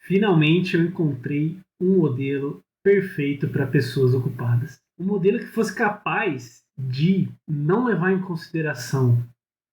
Finalmente eu encontrei um modelo perfeito para pessoas ocupadas. Um modelo que fosse capaz de não levar em consideração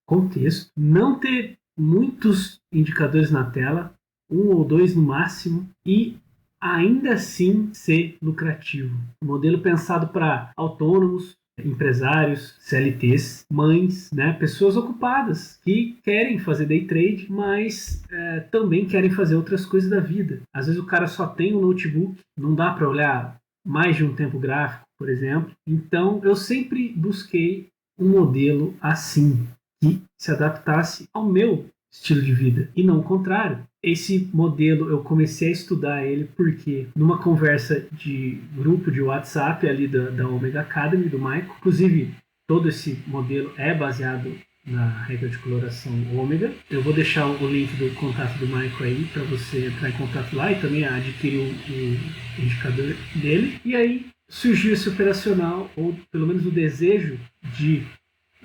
contexto, não ter muitos indicadores na tela, um ou dois no máximo, e ainda assim ser lucrativo. Um modelo pensado para autônomos, empresários, CLTs, mães, né, pessoas ocupadas que querem fazer day trade, mas também querem fazer outras coisas da vida. Às vezes o cara só tem um notebook, não dá para olhar mais de um tempo gráfico, por exemplo. Então eu sempre busquei um modelo assim, que se adaptasse ao meu estilo de vida, e não o contrário. Esse modelo eu comecei a estudar ele porque numa conversa de grupo de WhatsApp ali da Omega Academy, do Michael, inclusive todo esse modelo é baseado na regra de coloração ômega. Eu vou deixar o link do contato do Michael aí para você entrar em contato lá e também adquirir o indicador dele. E aí surgiu esse operacional, ou pelo menos o desejo de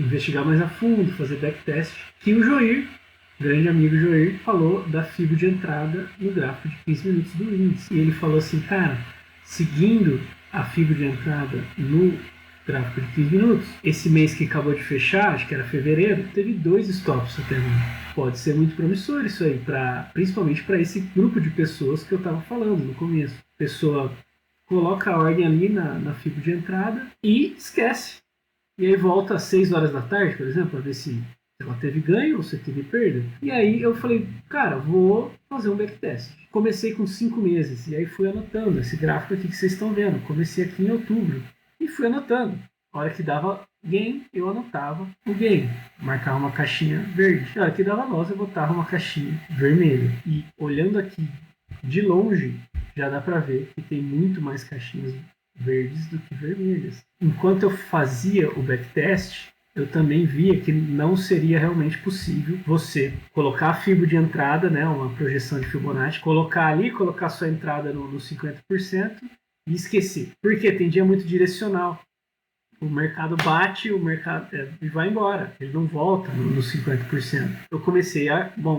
investigar mais a fundo, fazer backtest, que o Joir, grande amigo Joir, falou da FIBO de entrada no gráfico de 15 minutos do índice. E ele falou assim, cara, seguindo a FIBO de entrada no gráfico de 15 minutos, esse mês que acabou de fechar, acho que era fevereiro, teve 2 stops até agora. Pode ser muito promissor isso aí, principalmente para esse grupo de pessoas que eu estava falando no começo. A pessoa coloca a ordem ali na FIBO de entrada e esquece. E aí volta às 6 horas da tarde, por exemplo, para ver se ela teve ganho ou se teve perda. E aí eu falei, cara, vou fazer um backtest. Comecei com 5 meses, e aí fui anotando esse gráfico aqui que vocês estão vendo. Comecei aqui em outubro, e fui anotando. A hora que dava gain, eu anotava o gain. Marcava uma caixinha verde. A hora que dava loss, eu botava uma caixinha vermelha. E olhando aqui de longe, já dá para ver que tem muito mais caixinhas verdes do que vermelhas. Enquanto eu fazia o backtest, eu também via que não seria realmente possível você colocar a FIBO de entrada, né, uma projeção de Fibonacci, colocar sua entrada no 50% e esquecer. Porque tem dia muito direcional. O mercado bate, e vai embora. Ele não volta nos 50%. Eu comecei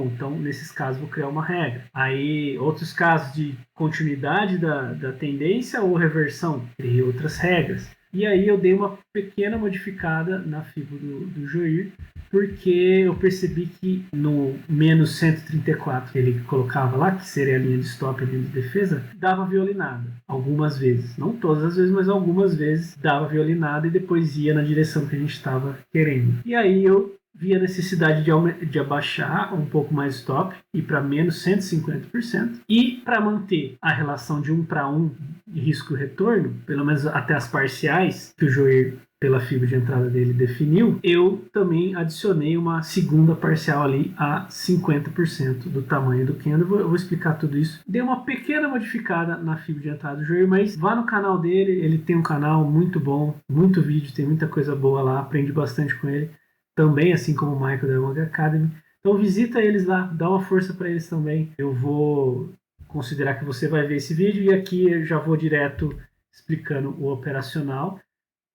então nesses casos vou criar uma regra. Aí outros casos de continuidade da tendência ou reversão, criei outras regras. E aí eu dei uma pequena modificada na FIBO do Joir, porque eu percebi que no menos 134 que ele colocava lá, que seria a linha de stop e a linha de defesa, dava violinada. Algumas vezes. Não todas as vezes, mas algumas vezes dava violinada e depois ia na direção que a gente estava querendo. E aí eu vi a necessidade de abaixar um pouco mais o stop e para menos 150%. E para manter a relação de 1 para 1 de risco-retorno, pelo menos até as parciais que o Joir, pela FIBO de entrada dele, definiu, eu também adicionei uma segunda parcial ali a 50% do tamanho do candle. Eu vou explicar tudo isso. Dei uma pequena modificada na FIBO de entrada do Joir, mas vá no canal dele, ele tem um canal muito bom, muito vídeo, tem muita coisa boa lá, aprendi bastante com ele. Também, assim como o Michael da Omega Academy. Então visita eles lá, dá uma força para eles também. Eu vou considerar que você vai ver esse vídeo e aqui eu já vou direto explicando o operacional.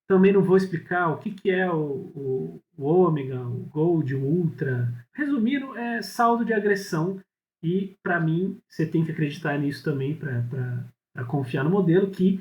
Também não vou explicar o que é o Ômega, o Gold, o Ultra. Resumindo, é saldo de agressão e para mim você tem que acreditar nisso também para confiar no modelo, que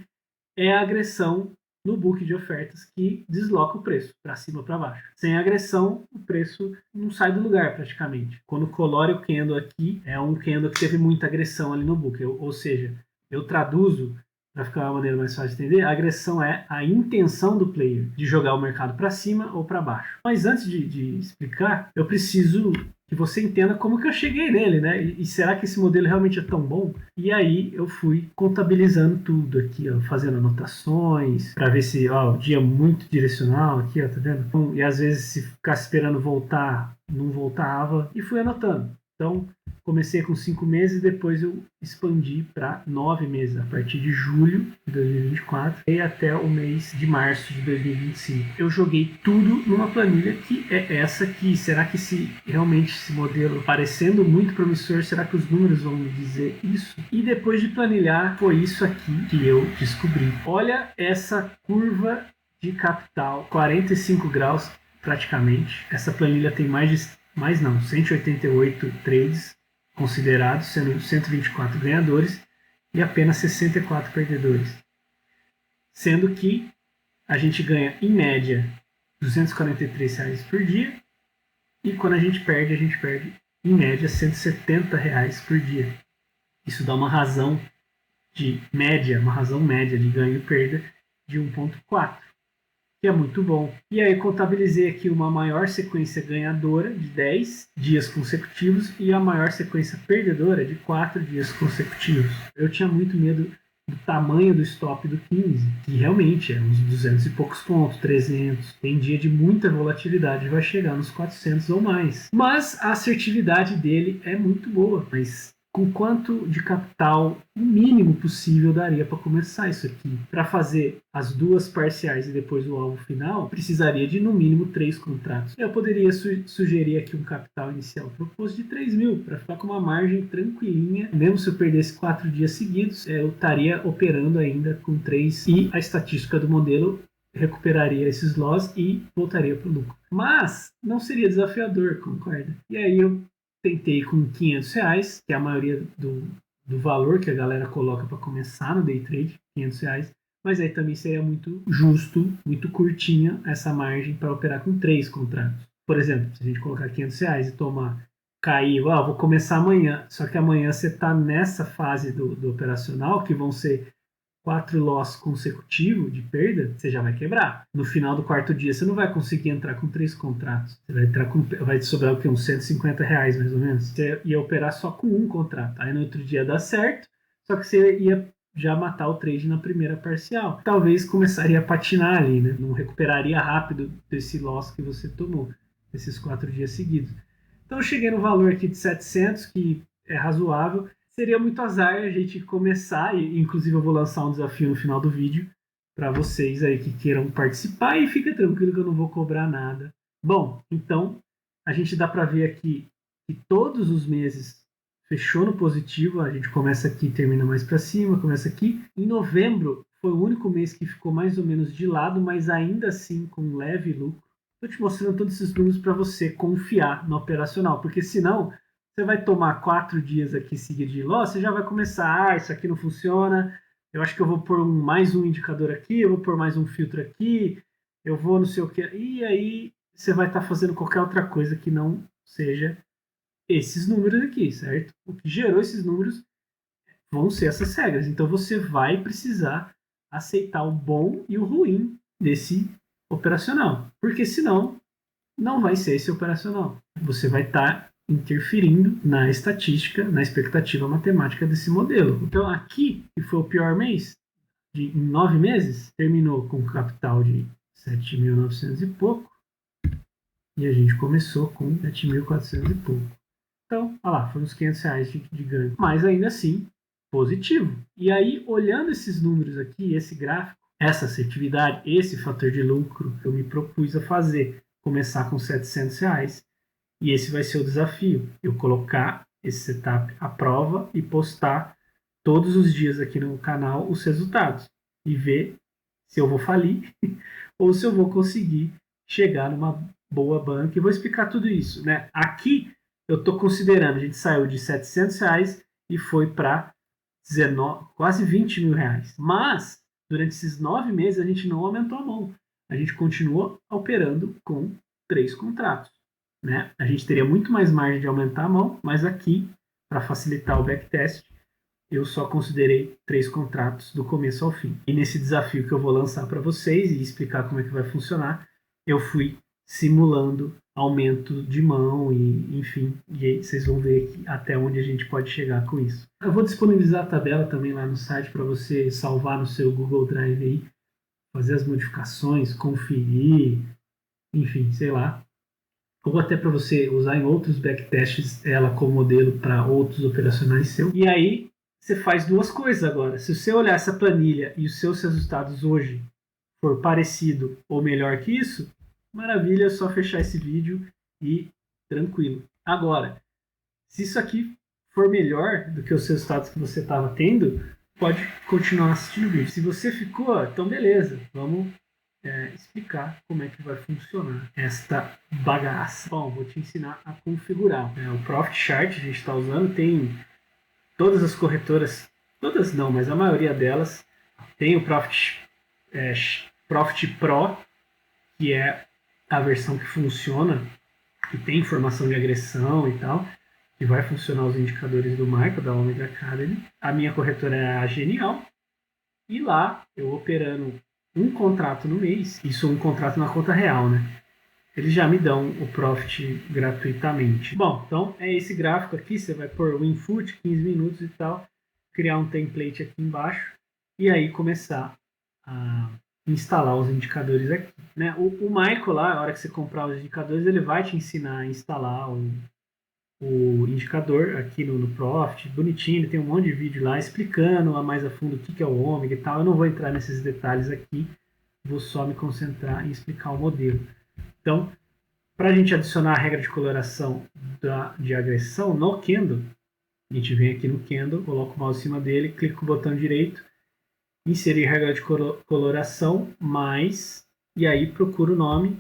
é a agressão no book de ofertas que desloca o preço para cima ou para baixo. Sem agressão, o preço não sai do lugar praticamente. Quando colore o candle aqui, é um candle que teve muita agressão ali no book. Ou seja, eu traduzo para ficar uma maneira mais fácil de entender, a agressão é a intenção do player de jogar o mercado para cima ou para baixo. Mas antes de explicar, eu preciso que você entenda como que eu cheguei nele, né? E será que esse modelo realmente é tão bom? E aí eu fui contabilizando tudo aqui, ó, fazendo anotações para ver se, ó, o dia muito direcional aqui, ó, tá vendo? Então, e às vezes se ficasse esperando voltar, não voltava, e fui anotando. Então, comecei com 5 meses, depois eu expandi para 9 meses, a partir de julho de 2024 e até o mês de março de 2025. Eu joguei tudo numa planilha que é essa aqui. Será que realmente esse modelo parecendo muito promissor, será que os números vão me dizer isso? E depois de planilhar, foi isso aqui que eu descobri. Olha essa curva de capital, 45 graus praticamente. Essa planilha tem 188 trades considerados, sendo 124 ganhadores e apenas 64 perdedores. Sendo que a gente ganha, em média, R$ 243 reais por dia, e quando a gente perde, em média, R$ 170 reais por dia. Isso dá uma razão média de ganho e perda de 1,4, que é muito bom. E aí contabilizei aqui uma maior sequência ganhadora de 10 dias consecutivos e a maior sequência perdedora de 4 dias consecutivos. Eu tinha muito medo do tamanho do stop do 15, que realmente é uns 200 e poucos pontos, 300. Tem dia de muita volatilidade, vai chegar nos 400 ou mais. Mas a assertividade dele é muito boa, mas com quanto de capital o mínimo possível daria para começar isso aqui? Para fazer as duas parciais e depois o alvo final, precisaria de no mínimo 3 contratos. Eu poderia sugerir aqui um capital inicial proposto de 3 mil, para ficar com uma margem tranquilinha. Mesmo se eu perdesse 4 dias seguidos, eu estaria operando ainda com 3 e a estatística do modelo recuperaria esses loss e voltaria para o lucro. Mas não seria desafiador, concorda? E aí eu tentei com R$500, que é a maioria do valor que a galera coloca para começar no day trade, R$500, mas aí também seria muito justo, muito curtinha essa margem para operar com 3 contratos. Por exemplo, se a gente colocar R$500 e cair, vou começar amanhã, só que amanhã você está nessa fase do operacional, que vão ser 4 loss consecutivos de perda, você já vai quebrar. No final do quarto dia, você não vai conseguir entrar com 3 contratos. Você vai te sobrar o quê? Uns R$150 mais ou menos. Você ia operar só com um contrato. Aí no outro dia dá certo, só que você ia já matar o trade na primeira parcial. Talvez começaria a patinar ali, né? Não recuperaria rápido desse loss que você tomou, esses 4 dias seguidos. Então eu cheguei no valor aqui de 700, que é razoável. Seria muito azar a gente começar, e inclusive eu vou lançar um desafio no final do vídeo para vocês aí que queiram participar, e fica tranquilo que eu não vou cobrar nada. Bom, então a gente dá para ver aqui que todos os meses fechou no positivo. A gente começa aqui e termina mais para cima, começa aqui. Em novembro foi o único mês que ficou mais ou menos de lado, mas ainda assim com leve lucro. Estou te mostrando todos esses números para você confiar no operacional, porque senão você vai tomar 4 dias aqui seguidos de loss, você já vai começar, isso aqui não funciona, eu acho que eu vou pôr mais um indicador aqui, eu vou pôr mais um filtro aqui, eu vou não sei o que, e aí você vai estar fazendo qualquer outra coisa que não seja esses números aqui, certo? O que gerou esses números vão ser essas regras, então você vai precisar aceitar o bom e o ruim desse operacional, porque senão não vai ser esse operacional. Você vai estar interferindo na estatística, na expectativa matemática desse modelo. Então aqui, que foi o pior mês, em 9 meses, terminou com um capital de 7.900 e pouco, e a gente começou com 7.400 e pouco. Então, olha lá, foi uns R$500 de ganho. Mas ainda assim, positivo. E aí, olhando esses números aqui, esse gráfico, essa assertividade, esse fator de lucro, eu me propus a fazer, começar com R$700. E esse vai ser o desafio, eu colocar esse setup à prova e postar todos os dias aqui no canal os resultados e ver se eu vou falir ou se eu vou conseguir chegar numa boa banca. E vou explicar tudo isso, né? Aqui eu estou considerando, a gente saiu de R$700 e foi para quase R$20 mil. Mas durante esses 9 meses a gente não aumentou a mão, a gente continuou operando com 3 contratos. Né? A gente teria muito mais margem de aumentar a mão, mas aqui, para facilitar o backtest, eu só considerei 3 contratos do começo ao fim. E nesse desafio que eu vou lançar para vocês e explicar como é que vai funcionar, eu fui simulando aumento de mão e, enfim, e aí vocês vão ver aqui até onde a gente pode chegar com isso. Eu vou disponibilizar a tabela também lá no site para você salvar no seu Google Drive aí, fazer as modificações, conferir, enfim, sei lá. Ou até para você usar em outros backtests ela como modelo para outros operacionais seus. E aí você faz duas coisas agora. Se você olhar essa planilha e os seus resultados hoje for parecido ou melhor que isso, maravilha, é só fechar esse vídeo e tranquilo. Agora, se isso aqui for melhor do que os resultados que você estava tendo, pode continuar assistindo o vídeo. Se você ficou, então beleza, vamos explicar como é que vai funcionar esta bagaça. Bom, vou te ensinar a configurar. O Profit Chart a gente está usando, tem todas as corretoras, todas não, mas a maioria delas tem o Profit Pro, que é a versão que funciona, que tem informação de agressão e tal, que vai funcionar os indicadores do Michael, da Omega Academy. A minha corretora é a Genial, e lá eu operando um contrato no mês, isso um contrato na conta real, né? Eles já me dão o Profit gratuitamente. Bom, então é esse gráfico aqui, você vai pôr o input, 15 minutos e tal, criar um template aqui embaixo, e aí começar a instalar os indicadores aqui. Né? O Michael lá, na hora que você comprar os indicadores, ele vai te ensinar a instalar o indicador aqui no Profit, bonitinho, ele tem um monte de vídeo lá explicando mais a fundo o que é o ômega e tal. Eu não vou entrar nesses detalhes aqui, vou só me concentrar em explicar o modelo. Então, para a gente adicionar a regra de coloração de agressão no Candle, a gente vem aqui no Candle, coloca o mouse em cima dele, clica com o botão direito, inserir regra de coloração, mais, e aí procuro o nome,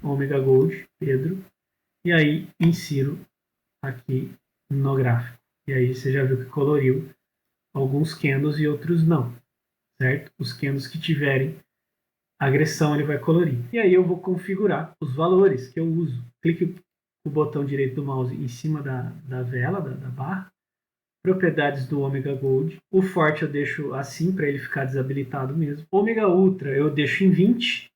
Omega Gold, Pedro, e aí insiro aqui no gráfico. E aí você já viu que coloriu alguns candles e outros não, certo? Os candles que tiverem agressão ele vai colorir. E aí eu vou configurar os valores que eu uso. Clique com o botão direito do mouse em cima da vela, da barra. Propriedades do Omega Gold. O forte eu deixo assim para ele ficar desabilitado mesmo. Omega Ultra eu deixo em 20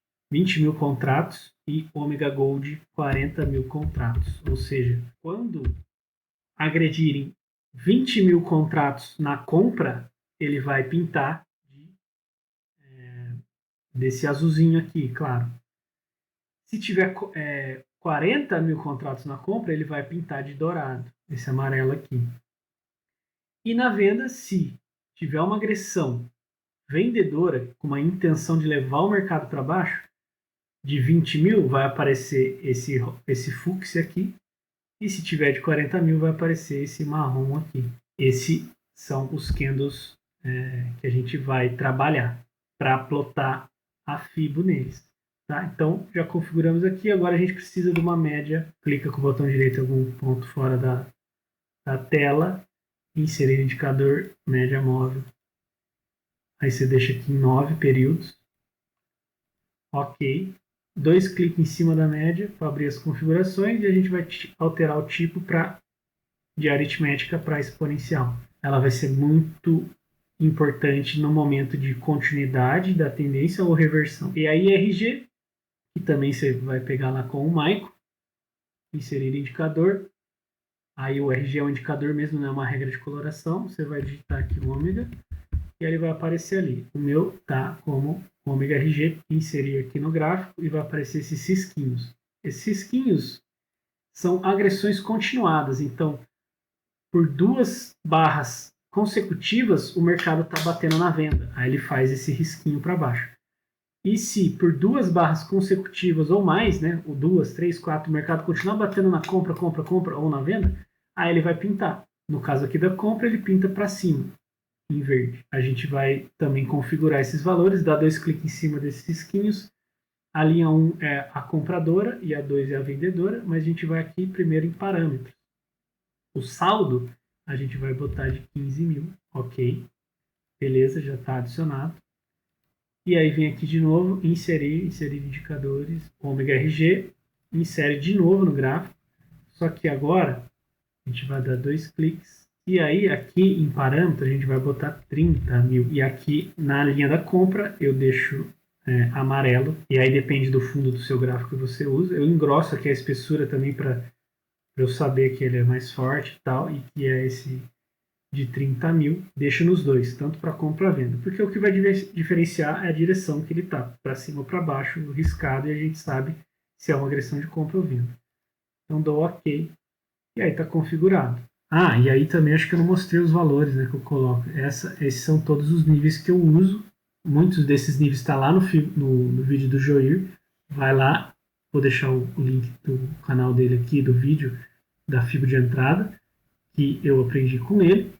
mil contratos e Omega Gold 40 mil contratos. Ou seja, quando agredirem 20 mil contratos na compra, ele vai pintar desse azulzinho aqui, claro. Se tiver 40 mil contratos na compra, ele vai pintar de dourado, esse amarelo aqui. E na venda, se tiver uma agressão vendedora com uma intenção de levar o mercado para baixo, de 20 mil vai aparecer esse fúcsia aqui, e se tiver de 40 mil vai aparecer esse marrom aqui. Esses são os candles que a gente vai trabalhar para plotar a FIBO neles. Tá? Então, já configuramos aqui. Agora a gente precisa de uma média. Clica com o botão direito em algum ponto fora da tela. Inserir indicador média móvel. Aí você deixa aqui em 9 períodos. Ok. 2 cliques em cima da média para abrir as configurações e a gente vai alterar o tipo de aritmética para exponencial. Ela vai ser muito importante no momento de continuidade da tendência ou reversão. E aí RG, que também você vai pegar lá com o Maico, inserir indicador. Aí o RG é um indicador mesmo, não é uma regra de coloração. Você vai digitar aqui o ômega e ele vai aparecer ali. O meu tá como ômega RG, inserir aqui no gráfico e vai aparecer esses cisquinhos. Esses cisquinhos são agressões continuadas, então por 2 barras consecutivas o mercado está batendo na venda. Aí ele faz esse risquinho para baixo. E se por 2 barras consecutivas ou mais, né, ou 2, 3, 4, o mercado continuar batendo na compra ou na venda, aí ele vai pintar. No caso aqui da compra, ele pinta para cima, em verde. A gente vai também configurar esses valores, dar 2 cliques em cima desses risquinhos. A linha 1 é a compradora e a 2 é a vendedora, mas a gente vai aqui primeiro em parâmetros. O saldo a gente vai botar de 15 mil, ok. Beleza, já está adicionado. E aí vem aqui de novo, inserir indicadores, ômega RG, insere de novo no gráfico, só que agora a gente vai dar 2 cliques, e aí aqui em parâmetro a gente vai botar 30 mil, e aqui na linha da compra eu deixo amarelo, e aí depende do fundo do seu gráfico que você usa, eu engrosso aqui a espessura também para eu saber que ele é mais forte e tal, e que é esse de 30 mil, deixo nos dois, tanto para compra e venda, porque o que vai diferenciar é a direção que ele está, para cima ou para baixo, riscado, e a gente sabe se é uma agressão de compra ou venda. Então dou OK, e aí está configurado. Ah, e aí também acho que eu não mostrei os valores, né, que eu coloco. Esses são todos os níveis que eu uso, muitos desses níveis estão lá no vídeo do Joir, vai lá, vou deixar o link do canal dele aqui, do vídeo da FIBO de entrada, que eu aprendi com ele.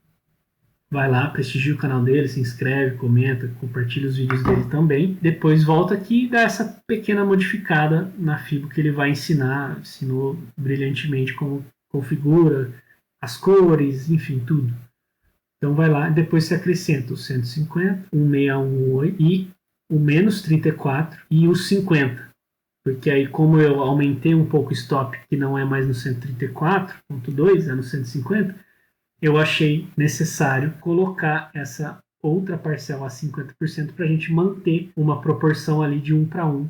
vai lá, prestigia o canal dele, se inscreve, comenta, compartilha os vídeos dele também. Depois volta aqui e dá essa pequena modificada na Fibo que ele vai ensinou brilhantemente como configura, as cores, enfim, tudo. Então vai lá, depois você acrescenta o 150, o 618 e o menos 34 e o 50. Porque aí, como eu aumentei um pouco o stop, que não é mais no 134.2, é no 150, eu achei necessário colocar essa outra parcela a 50% para a gente manter uma proporção ali de 1 para 1,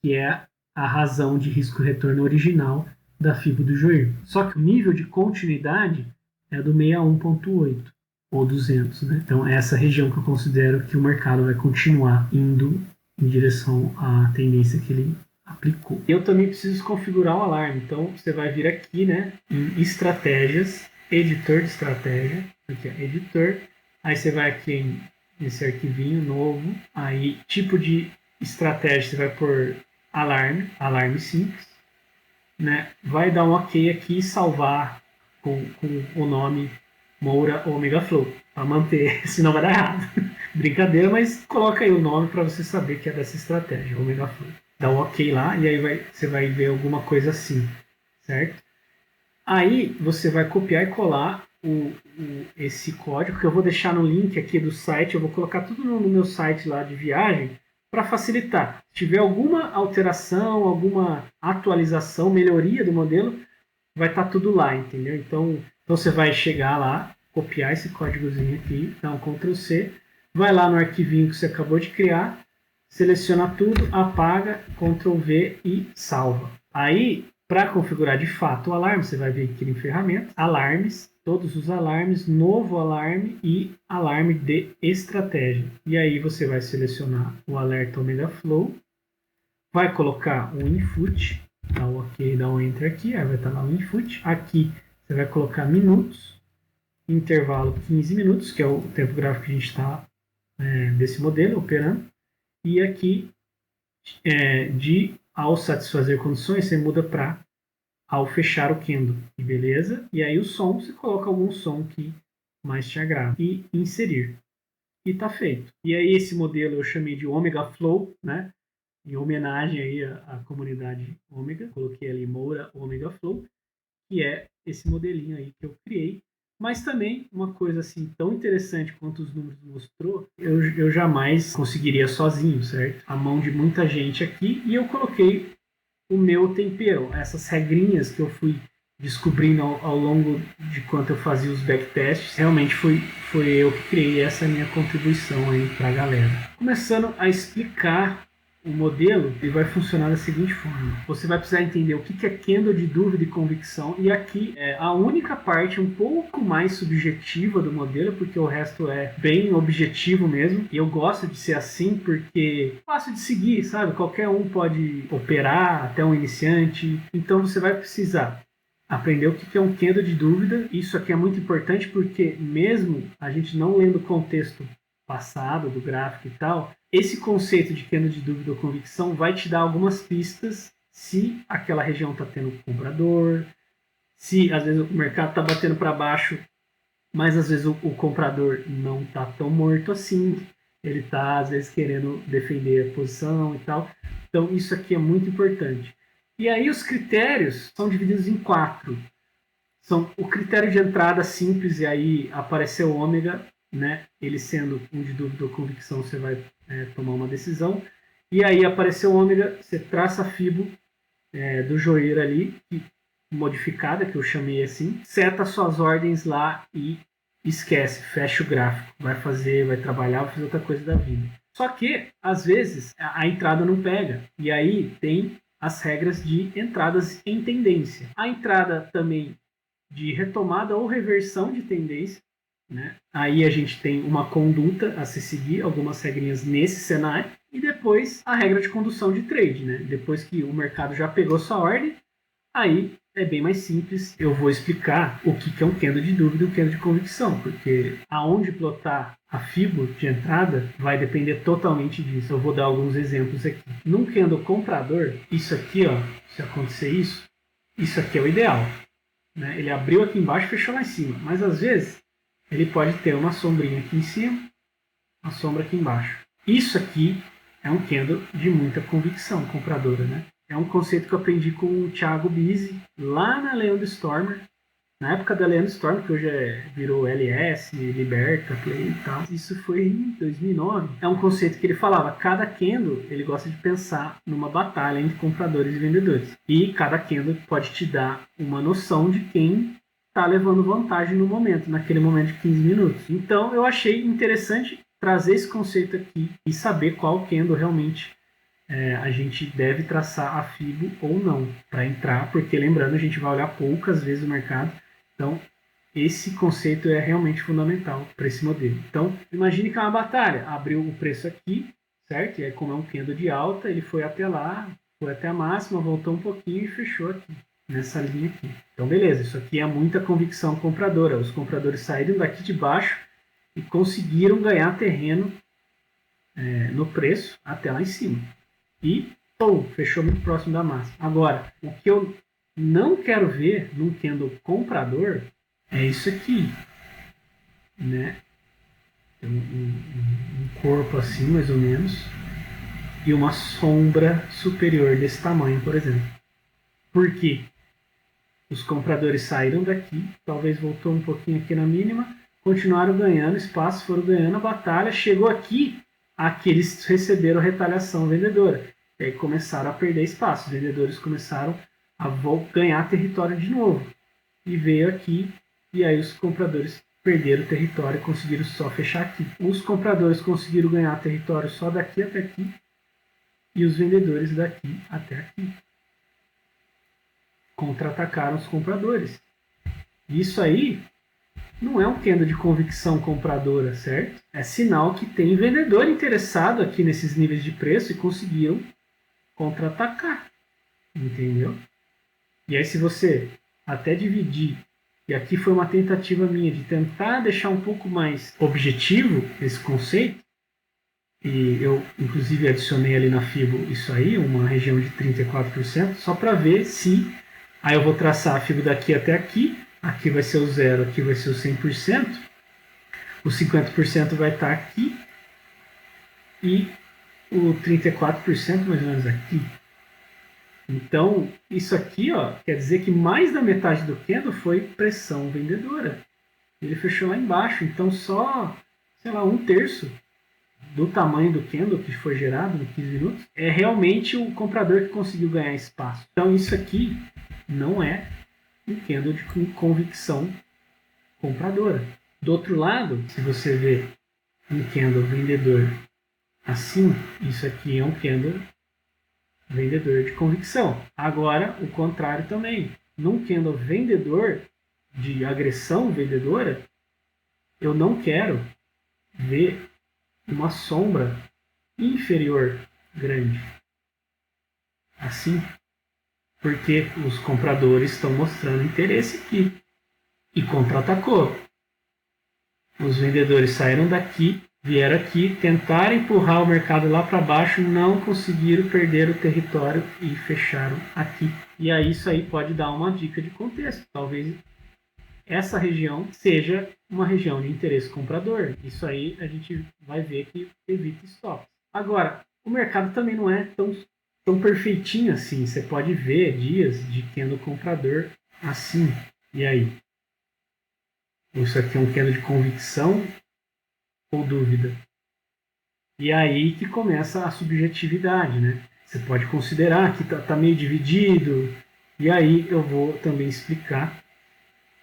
que é a razão de risco-retorno original da fibra do joelho. Só que o nível de continuidade é do 61.8 ou 200, né? Então é essa região que eu considero que o mercado vai continuar indo em direção à tendência que ele aplicou. Eu também preciso configurar o alarme, então você vai vir aqui, né, em estratégias, editor de estratégia, aqui é editor, aí você vai aqui nesse arquivinho novo, aí tipo de estratégia você vai por alarme simples, né, vai dar um ok aqui e salvar com o nome Moura Omega Flow, para manter, senão vai dar errado. Brincadeira, mas coloca aí o nome para você saber que é dessa estratégia, Omega Flow. Dá um ok lá e aí você vai ver alguma coisa assim, certo? Aí você vai copiar e colar esse código, que eu vou deixar no link aqui do site, eu vou colocar tudo no meu site lá de viagem, para facilitar. Se tiver alguma alteração, alguma atualização, melhoria do modelo, vai estar tudo lá, entendeu? Então você vai chegar lá, copiar esse códigozinho aqui, dar um Ctrl C, vai lá no arquivinho que você acabou de criar, seleciona tudo, apaga, Ctrl V e salva. Aí, para configurar de fato o alarme, você vai vir aqui em ferramentas, alarmes, todos os alarmes, novo alarme e alarme de estratégia. E aí você vai selecionar o alerta Omega Flow, vai colocar o input, dá o ok, dá o enter aqui, aí vai estar lá o input. Aqui você vai colocar minutos, intervalo 15 minutos, que é o tempo gráfico que a gente está desse modelo operando. E aqui, ao satisfazer condições, você muda para ao fechar o Kendo. E beleza? E aí o som, você coloca algum som que mais te agrada. E inserir. E tá feito. E aí esse modelo eu chamei de Omega Flow, né? Em homenagem aí à comunidade Omega. Coloquei ali Moura Omega Flow, que é esse modelinho aí que eu criei. Mas também uma coisa assim tão interessante quanto os números mostrou, eu jamais conseguiria sozinho, certo? A mão de muita gente aqui, e eu coloquei o meu tempero, essas regrinhas que eu fui descobrindo ao longo de quanto eu fazia os backtests. Realmente foi eu que criei, essa minha contribuição aí para a galera. Começando a explicar o modelo, ele vai funcionar da seguinte forma. Você vai precisar entender o que é Kendo de dúvida e convicção, e aqui é a única parte um pouco mais subjetiva do modelo, porque o resto é bem objetivo mesmo, e eu gosto de ser assim porque é fácil de seguir, sabe? Qualquer um pode operar, até um iniciante, então você vai precisar aprender o que é um Kendo de dúvida. Isso aqui é muito importante porque mesmo a gente não lendo o contexto passado do gráfico e tal, esse conceito de Kendo de dúvida ou convicção vai te dar algumas pistas se aquela região está tendo comprador, se às vezes o mercado está batendo para baixo, mas às vezes o comprador não está tão morto assim, ele está às vezes querendo defender a posição e tal. Então isso aqui é muito importante. E aí os critérios são divididos em 4. São o critério de entrada simples, e aí apareceu o ômega, né? Ele sendo um de dúvida ou convicção, você vai tomar uma decisão. E aí apareceu o ômega, você traça a fibo do joelho ali, modificada, que eu chamei assim, seta suas ordens lá e esquece, fecha o gráfico. Vai trabalhar, vai fazer outra coisa da vida. Só que, às vezes, a entrada não pega. E aí tem as regras de entradas em tendência. A entrada também de retomada ou reversão de tendência, né? Aí a gente tem uma conduta a se seguir, algumas regrinhas nesse cenário, e depois a regra de condução de trade, né? Depois que o mercado já pegou sua ordem, aí é bem mais simples. Eu vou explicar o que é um Kendo de dúvida e um Kendo de convicção, porque aonde plotar a fibo de entrada vai depender totalmente disso. Eu vou dar alguns exemplos aqui. Num Kendo comprador, isso aqui, ó, se acontecer isso aqui é o ideal. Né? Ele abriu aqui embaixo e fechou lá em cima. Mas às vezes ele pode ter uma sombrinha aqui em cima, uma sombra aqui embaixo. Isso aqui é um candle de muita convicção compradora, né? É um conceito que eu aprendi com o Thiago Bizzi, lá na Leandro Stormer, na época da Leandro Storm, que hoje virou LS, Liberta, Play e tal. Isso foi em 2009. É um conceito que ele falava, cada candle, ele gosta de pensar numa batalha entre compradores e vendedores. E cada candle pode te dar uma noção de quem está levando vantagem no momento, naquele momento de 15 minutos. Então, eu achei interessante trazer esse conceito aqui e saber qual candle realmente a gente deve traçar a FIBO ou não para entrar, porque lembrando, a gente vai olhar poucas vezes o mercado. Então, esse conceito é realmente fundamental para esse modelo. Então, imagine que é uma batalha. Abriu o preço aqui, certo? E aí, como é um candle de alta, ele foi até lá, foi até a máxima, voltou um pouquinho e fechou aqui, nessa linha aqui. Então, beleza, isso aqui é muita convicção compradora. Os compradores saíram daqui de baixo e conseguiram ganhar terreno no preço até lá em cima. E, fechou muito próximo da máxima. Agora, o que eu não quero ver num candle comprador é isso aqui, né? Um corpo assim, mais ou menos, e uma sombra superior desse tamanho, por exemplo. Por quê? Os compradores saíram daqui, talvez voltou um pouquinho aqui na mínima, continuaram ganhando espaço, foram ganhando a batalha, chegou aqui, eles receberam retaliação vendedora. E aí começaram a perder espaço, os vendedores começaram a ganhar território de novo. E veio aqui, e aí os compradores perderam território e conseguiram só fechar aqui. Os compradores conseguiram ganhar território só daqui até aqui, e os vendedores daqui até aqui. Contra-atacaram os compradores. Isso aí não é um candle de convicção compradora, certo? É sinal que tem vendedor interessado aqui nesses níveis de preço e conseguiram contra-atacar. Entendeu? E aí, se você até dividir, e aqui foi uma tentativa minha de tentar deixar um pouco mais objetivo esse conceito, e eu, inclusive, adicionei ali na FIBO isso aí, uma região de 34%, só para ver se... Aí eu vou traçar a FIBO daqui até aqui vai ser o 0, aqui vai ser o 100%, o 50% vai estar aqui, e o 34% mais ou menos aqui. Então, isso aqui quer dizer que mais da metade do candle foi pressão vendedora. Ele fechou lá embaixo, então só, sei lá, 1/3 do tamanho do candle que foi gerado em 15 minutos é realmente o comprador que conseguiu ganhar espaço. Então, isso aqui não é um candle de convicção compradora. Do outro lado, se você vê um candle vendedor assim, isso aqui é um candle vendedor de convicção. Agora, o contrário também. Num candle vendedor, de agressão vendedora, eu não quero ver uma sombra inferior grande. Assim, porque os compradores estão mostrando interesse aqui. E contra-atacou. Os vendedores saíram daqui, vieram aqui, tentaram empurrar o mercado lá para baixo, não conseguiram, perder o território e fecharam aqui. E aí isso aí pode dar uma dica de contexto. Talvez essa região seja uma região de interesse comprador. Isso aí a gente vai ver que evita stop. Agora, o mercado também não é tão perfeitinho assim. Você pode ver dias de candle comprador assim. E aí? Isso aqui é um candle de convicção ou dúvida? E aí que começa a subjetividade, né? Você pode considerar que tá meio dividido, e aí eu vou também explicar.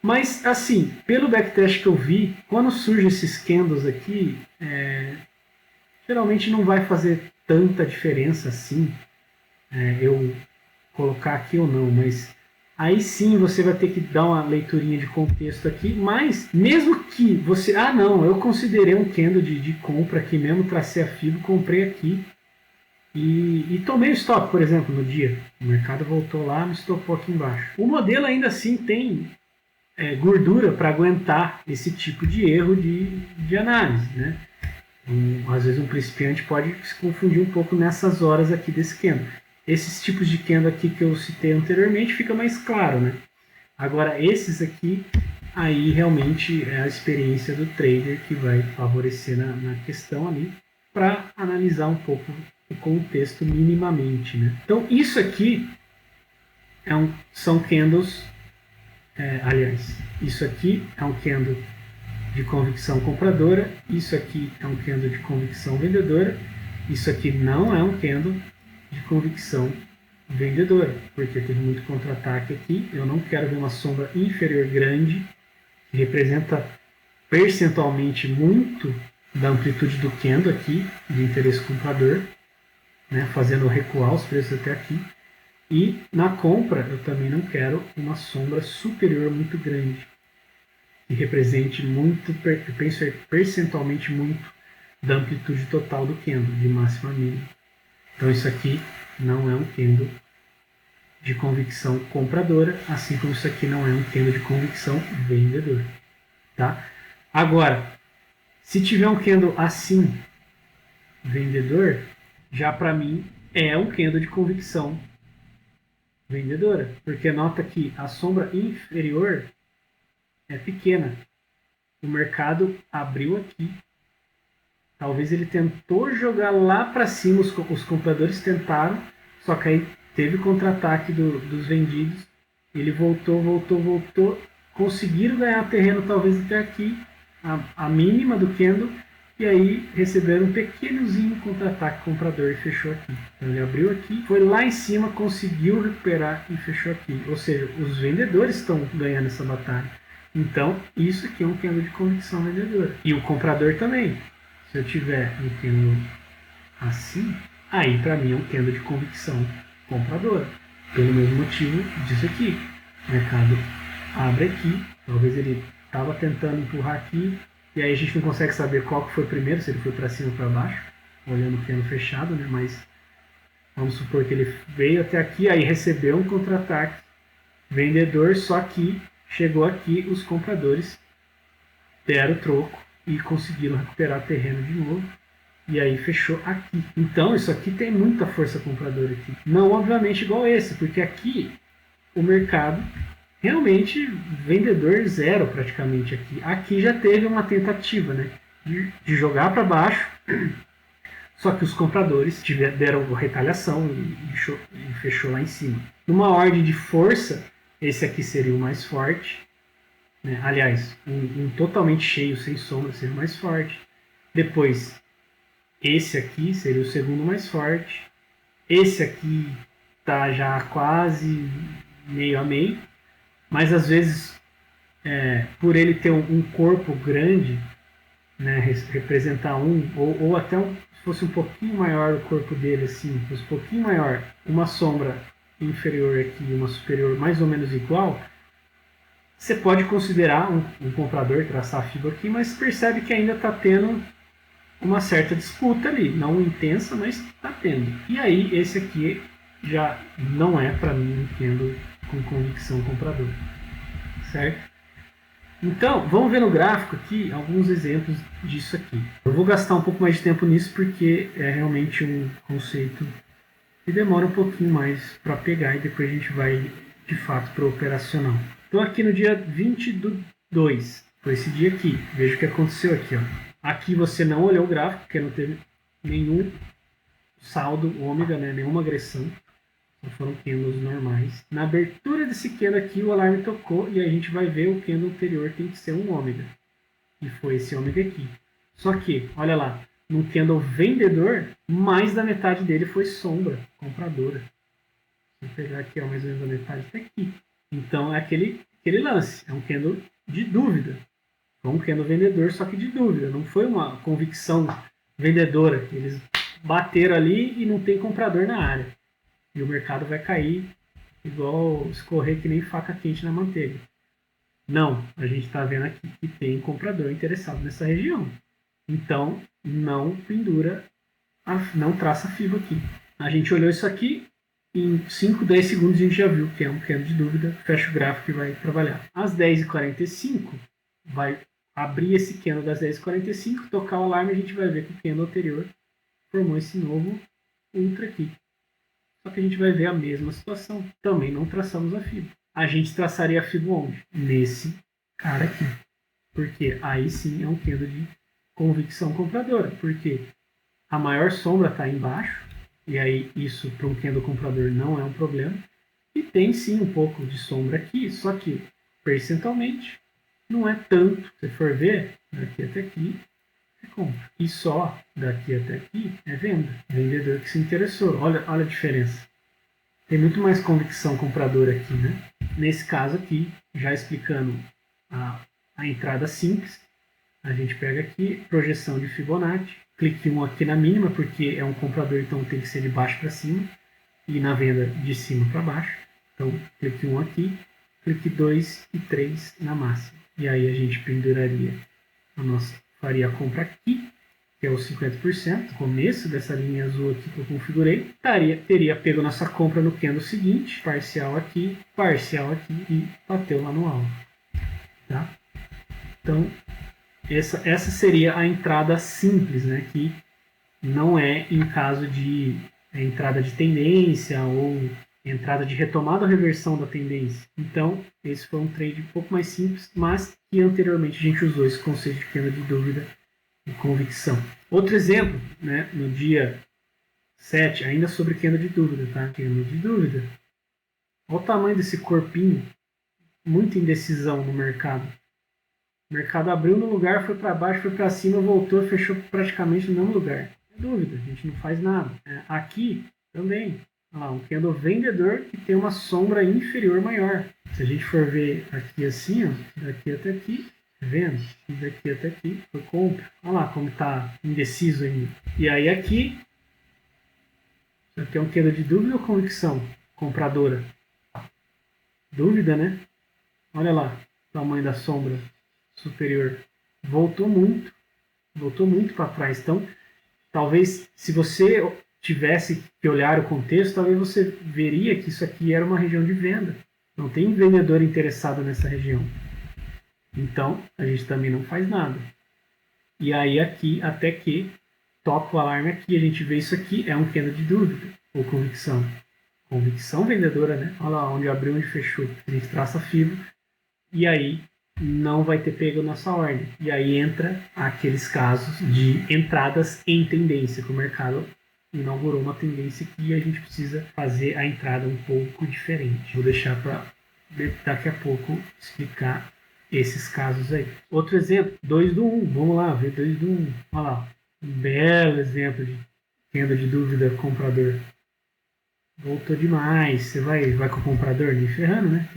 Mas, assim, pelo backtest que eu vi, quando surgem esses candles aqui, geralmente não vai fazer tanta diferença assim, eu colocar aqui ou não, mas aí sim você vai ter que dar uma leiturinha de contexto aqui, mas mesmo que você... Ah, não, eu considerei um candle de compra aqui mesmo, tracei a FIBO, comprei aqui e tomei o stop, por exemplo, no dia. O mercado voltou lá, me estopou aqui embaixo. O modelo ainda assim tem gordura para aguentar esse tipo de erro de análise, né? Às vezes um principiante pode se confundir um pouco nessas horas aqui desse candle. Esses tipos de candle aqui que eu citei anteriormente fica mais claro, né? Agora esses aqui, aí realmente é a experiência do trader que vai favorecer na questão ali, para analisar um pouco o contexto minimamente, né? Então isso aqui são candles, aliás, isso aqui é um candle de convicção compradora, isso aqui é um candle de convicção vendedora, isso aqui não é um candle de convicção vendedora, porque teve muito contra-ataque aqui, eu não quero ver uma sombra inferior grande, que representa percentualmente muito da amplitude do candle aqui, de interesse comprador, né, fazendo recuar os preços até aqui. E na compra eu também não quero uma sombra superior muito grande, que represente muito, percentualmente muito da amplitude total do candle, de máxima a mínima. Então isso aqui não é um candle de convicção compradora, assim como isso aqui não é um candle de convicção vendedora. Tá? Agora, se tiver um candle assim, vendedor, já para mim é um candle de convicção vendedora, porque nota que a sombra inferior é pequena. O mercado abriu aqui. Talvez ele tentou jogar lá para cima, os compradores tentaram, só que aí teve contra-ataque dos vendidos. Ele voltou, conseguiram ganhar terreno talvez até aqui, a mínima do candle, e aí receberam um pequenozinho contra-ataque comprador e fechou aqui. Então ele abriu aqui, foi lá em cima, conseguiu recuperar e fechou aqui. Ou seja, os vendedores estão ganhando essa batalha. Então isso aqui é um candle de convicção vendedora. E o comprador também. Se eu tiver um candle assim, aí para mim é um candle de convicção compradora. Pelo mesmo motivo disso aqui. O mercado abre aqui, talvez ele estava tentando empurrar aqui, e aí a gente não consegue saber qual que foi primeiro, se ele foi para cima ou para baixo, olhando o candle fechado, né? Mas vamos supor que ele veio até aqui, aí recebeu um contra-ataque vendedor, só que chegou aqui, os compradores deram o troco e conseguiram recuperar terreno de novo. E aí fechou aqui. Então isso aqui tem muita força compradora aqui. Não obviamente igual esse, porque aqui o mercado realmente vendedor zero praticamente aqui. Aqui já teve uma tentativa, né, de jogar para baixo. Só que os compradores deram retaliação e fechou lá em cima. Numa ordem de força, esse aqui seria o mais forte. Né? Aliás, um totalmente cheio, sem sombra, seria o mais forte. Depois, esse aqui seria o segundo mais forte. Esse aqui tá já quase meio a meio. Mas às vezes, por ele ter um corpo grande, né, representar ou até se fosse um pouquinho maior o corpo dele, assim, fosse um pouquinho maior, uma sombra inferior aqui e uma superior mais ou menos igual, você pode considerar um comprador, traçar a fibra aqui, mas percebe que ainda está tendo uma certa disputa ali, não intensa, mas está tendo. E aí esse aqui já não é para mim um candle com convicção comprador, certo? Então, vamos ver no gráfico aqui alguns exemplos disso aqui. Eu vou gastar um pouco mais de tempo nisso porque é realmente um conceito que demora um pouquinho mais para pegar e depois a gente vai de fato para o operacional. Então aqui no dia 20/2, foi esse dia aqui, veja o que aconteceu aqui. Ó. Aqui você não olhou o gráfico porque não teve nenhum saldo ômega, né, nenhuma agressão. Foram candles normais. Na abertura desse candle aqui, o alarme tocou e a gente vai ver o candle anterior tem que ser um ômega. E foi esse ômega aqui. Só que, olha lá, no candle vendedor, mais da metade dele foi sombra compradora. Vou pegar aqui, ó, mais ou menos a metade até aqui. Então é aquele lance, é um candle de dúvida. Foi um candle vendedor, só que de dúvida. Não foi uma convicção vendedora. Eles bateram ali e não tem comprador na área. E o mercado vai cair igual escorrer que nem faca quente na manteiga. Não, a gente está vendo aqui que tem comprador interessado nessa região. Então, não pendura, não traça fibra aqui. A gente olhou isso aqui, em 5, 10 segundos a gente já viu que é um candle de dúvida, fecha o gráfico e vai trabalhar. Às 10h45, vai abrir esse candle das 10h45, tocar o alarme, a gente vai ver que o candle anterior formou esse novo ultra aqui. Só que a gente vai ver a mesma situação. Também não traçamos a fibra. A gente traçaria a fibra onde? Nesse cara aqui. Porque aí sim é um candle de convicção compradora. Porque a maior sombra está embaixo, e aí isso para um candle comprador não é um problema. E tem sim um pouco de sombra aqui, só que percentualmente não é tanto. Se for ver, daqui até aqui é compra. E só daqui até aqui é venda. Vendedor que se interessou. Olha a diferença. Tem muito mais convicção compradora aqui, né? Nesse caso aqui, já explicando a entrada simples, a gente pega aqui, projeção de Fibonacci, clique 1 aqui na mínima, porque é um comprador, então tem que ser de baixo para cima, e na venda de cima para baixo. Então, clique 1 aqui, clique 2 e 3 na máxima. E aí a gente penduraria faria a compra aqui, que é os 50%, começo dessa linha azul aqui que eu configurei, teria pego nossa compra no candle seguinte, parcial aqui e bateu lá no alvo. Tá? Então, essa seria a entrada simples, né, que não é em caso de entrada de tendência ou entrada de retomada ou reversão da tendência. Então, esse foi um trade um pouco mais simples, mas que anteriormente a gente usou esse conceito de candle de dúvida e convicção. Outro exemplo, né, no dia 7, ainda sobre candle de dúvida, tá? Candle de dúvida. Olha o tamanho desse corpinho, muita indecisão no mercado. O mercado abriu no lugar, foi para baixo, foi para cima, voltou, fechou praticamente no mesmo lugar. É dúvida, a gente não faz nada. Aqui também, olha lá, um candle vendedor que tem uma sombra inferior maior. Se a gente for ver aqui assim, ó, daqui até aqui, venda, e daqui até aqui foi compra. Olha lá como está indeciso ainda. E aí aqui, isso aqui é um candle de dúvida ou convicção? Compradora. Dúvida, né? Olha lá o tamanho da sombra superior. Voltou muito para trás. Então, talvez se você tivesse que olhar o contexto, talvez você veria que isso aqui era uma região de venda. Não tem vendedor interessado nessa região. Então, a gente também não faz nada. E aí aqui, até que toca o alarme aqui, a gente vê isso aqui, é um candle de dúvida ou convicção. Convicção vendedora, né? Olha lá, onde abriu, onde fechou. A gente traça a fibra e aí não vai ter pego nossa ordem. E aí entra aqueles casos de entradas em tendência, que o mercado inaugurou uma tendência que a gente precisa fazer a entrada um pouco diferente. Vou deixar para daqui a pouco explicar esses casos aí. Outro exemplo, 2 do 1. Vamos lá, ver 2 do 1. Olha lá, um belo exemplo de venda de dúvida comprador. Voltou demais. Você vai com o comprador me ferrando, né?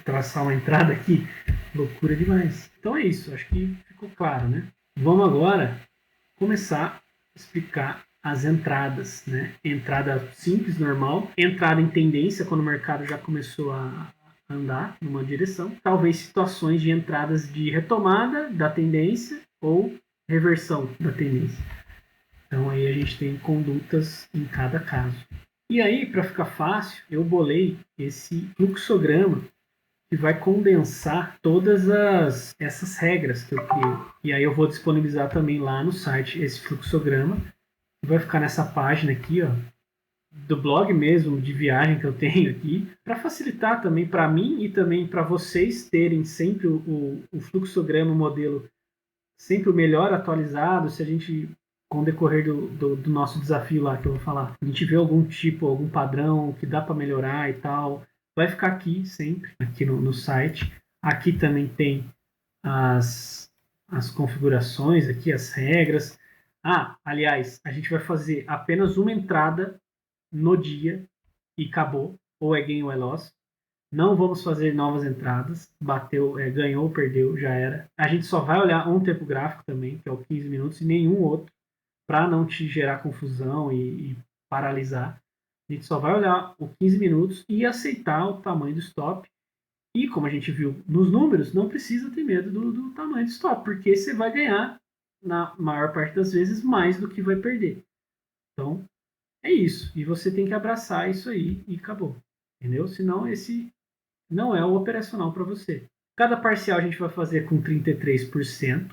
Traçar uma entrada aqui, loucura demais. Então é isso, acho que ficou claro, né? Vamos agora começar a explicar as entradas, né? Entrada simples, normal, entrada em tendência, quando o mercado já começou a andar numa direção, talvez situações de entradas de retomada da tendência ou reversão da tendência. Então aí a gente tem condutas em cada caso. E aí, para ficar fácil, eu bolei esse fluxograma que vai condensar todas essas regras que eu criei. E aí eu vou disponibilizar também lá no site esse fluxograma. Vai ficar nessa página aqui, ó, do blog mesmo, de viagem que eu tenho aqui, para facilitar também para mim e também para vocês terem sempre o fluxograma, o modelo sempre o melhor atualizado. Se a gente, com o decorrer do nosso desafio lá que eu vou falar, a gente vê algum tipo, algum padrão que dá para melhorar e tal, vai ficar aqui sempre, aqui no site. Aqui também tem as configurações, aqui as regras. Aliás, a gente vai fazer apenas uma entrada no dia e acabou, ou é gain ou é loss. Não vamos fazer novas entradas. Bateu, ganhou, perdeu, já era. A gente só vai olhar um tempo gráfico também, que é o 15 minutos, e nenhum outro, para não te gerar confusão e paralisar. A gente só vai olhar o 15 minutos e aceitar o tamanho do stop. E como a gente viu nos números, não precisa ter medo do tamanho do stop, porque você vai ganhar, na maior parte das vezes, mais do que vai perder. Então, é isso. E você tem que abraçar isso aí e acabou. Entendeu? Senão esse não é o operacional para você. Cada parcial a gente vai fazer com 33%,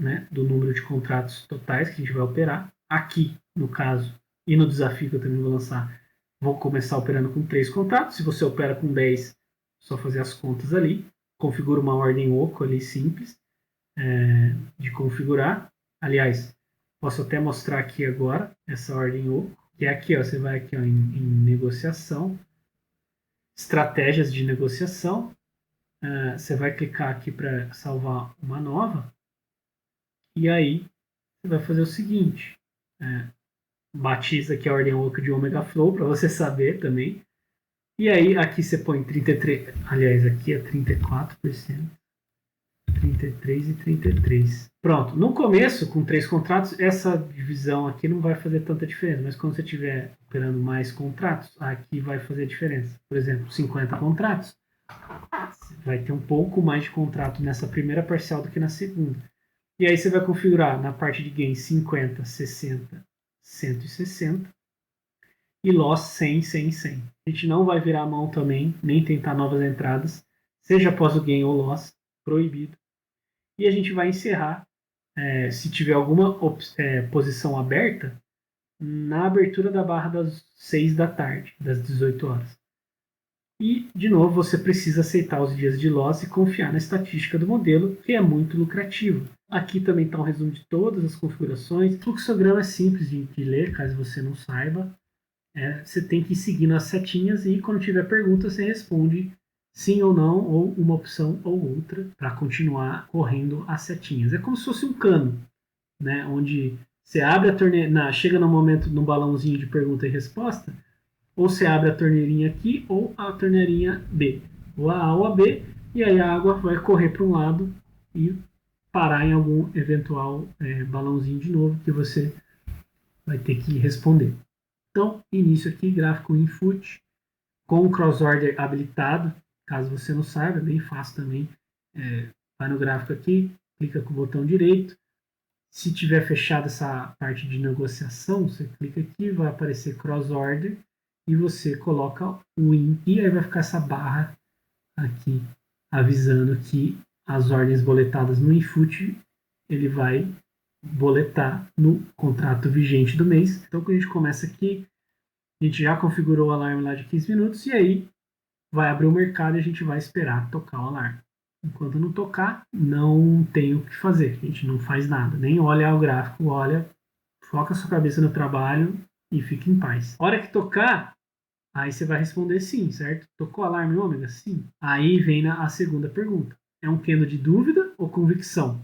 né, do número de contratos totais que a gente vai operar. Aqui, no caso, e no desafio que eu também vou lançar, vou começar operando com 3 contratos. Se você opera com 10, só fazer as contas ali. configura uma ordem oco ali simples de configurar. Aliás, posso até mostrar aqui agora essa ordem oco, que é aqui, ó, você vai aqui ó, em negociação, estratégias de negociação, você vai clicar aqui para salvar uma nova, e aí você vai fazer o seguinte, batiza aqui a ordem oco de Omega Flow para você saber também. E aí aqui você põe 33, aliás, aqui é 34%, 33 e 33. Pronto, no começo, com 3 contratos, essa divisão aqui não vai fazer tanta diferença, mas quando você estiver operando mais contratos, aqui vai fazer diferença. Por exemplo, 50 contratos, vai ter um pouco mais de contrato nessa primeira parcial do que na segunda. E aí você vai configurar na parte de gain 50, 60, 160 e loss 100, 100, 100. A gente não vai virar a mão também, nem tentar novas entradas, seja após o gain ou loss, proibido. E a gente vai encerrar, se tiver alguma posição aberta, na abertura da barra das 6 da tarde, das 18 horas. E, de novo, você precisa aceitar os dias de loss e confiar na estatística do modelo, que é muito lucrativo. Aqui também está um resumo de todas as configurações. O fluxograma é simples de ler, caso você não saiba. Você tem que ir seguindo as setinhas e, quando tiver pergunta, você responde sim ou não, ou uma opção ou outra, para continuar correndo as setinhas. É como se fosse um cano, né, onde você abre a torneira, chega no momento no balãozinho de pergunta e resposta, ou você abre a torneirinha aqui, ou a torneirinha B, ou a A ou a B, e aí a água vai correr para um lado e parar em algum eventual balãozinho de novo que você vai ter que responder. Então, início aqui, gráfico input, com o cross-order habilitado, caso você não saiba, é bem fácil também. Vai no gráfico aqui, clica com o botão direito. Se tiver fechado essa parte de negociação, você clica aqui, vai aparecer cross-order e você coloca o in, e aí vai ficar essa barra aqui avisando que as ordens boletadas no input ele vai boletar no contrato vigente do mês. Então, quando a gente começa aqui, a gente já configurou o alarme lá de 15 minutos e aí vai abrir o mercado e a gente vai esperar tocar o alarme. Enquanto não tocar, não tem o que fazer. A gente não faz nada. Nem olha o gráfico, olha, foca a sua cabeça no trabalho e fica em paz. A hora que tocar, aí você vai responder sim, certo? Tocou o alarme ômega? Sim. Aí vem a segunda pergunta. É um candle de dúvida ou convicção?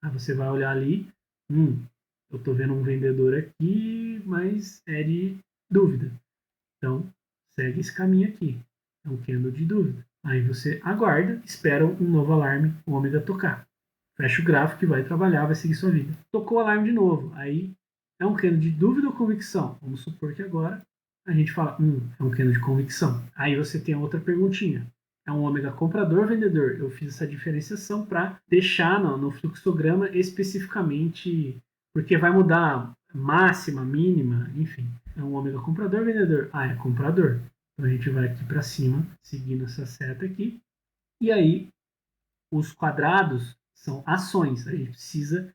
Aí você vai olhar ali, eu estou vendo um vendedor aqui, mas é de dúvida. Então, segue esse caminho aqui. É um candle de dúvida. Aí você aguarda, espera um novo alarme, o ômega tocar. Fecha o gráfico e vai trabalhar, vai seguir sua vida. Tocou o alarme de novo. Aí é um candle de dúvida ou convicção? Vamos supor que agora a gente fala, é um candle de convicção. Aí você tem outra perguntinha. É um ômega comprador ou vendedor? Eu fiz essa diferenciação para deixar no fluxograma especificamente, porque vai mudar máxima, mínima, enfim. É um ômega comprador ou vendedor? É comprador. Então a gente vai aqui para cima, seguindo essa seta aqui. E aí, os quadrados são ações. A gente precisa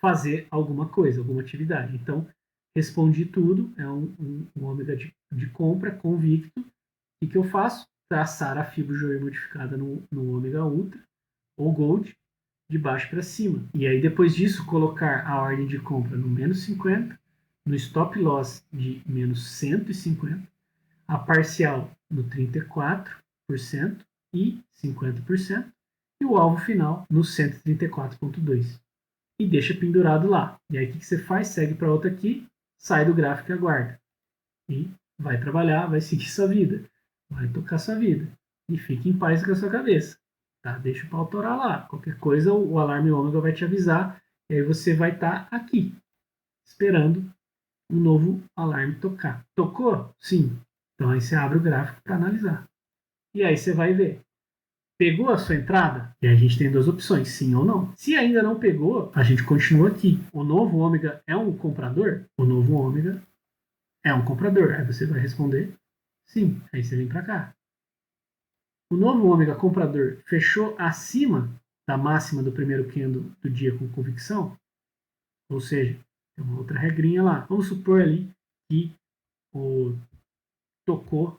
fazer alguma coisa, alguma atividade. Então, respondi tudo. É um ômega de compra convicto. O que eu faço? Traçar a fibra Joule modificada no ômega ultra ou gold de baixo para cima. E aí, depois disso, colocar a ordem de compra no menos 50, no stop loss de menos 150, a parcial no 34% e 50%, e o alvo final no 134,2%. E deixa pendurado lá. E aí o que você faz? Segue para outra aqui, sai do gráfico e aguarda. E vai trabalhar, vai seguir sua vida, vai tocar sua vida. E fique em paz com a sua cabeça. Tá? Deixa o pau torar lá. Qualquer coisa, o alarme ômega vai te avisar. E aí você vai estar aqui, esperando um novo alarme tocar. Tocou? Sim. Então aí você abre o gráfico para analisar. E aí você vai ver. Pegou a sua entrada? E a gente tem duas opções, sim ou não. Se ainda não pegou, a gente continua aqui. O novo ômega é um comprador? O novo ômega é um comprador. Aí você vai responder sim. Aí você vem para cá. O novo ômega comprador fechou acima da máxima do primeiro candle do dia com convicção? Ou seja, tem uma outra regrinha lá. Vamos supor ali que tocou.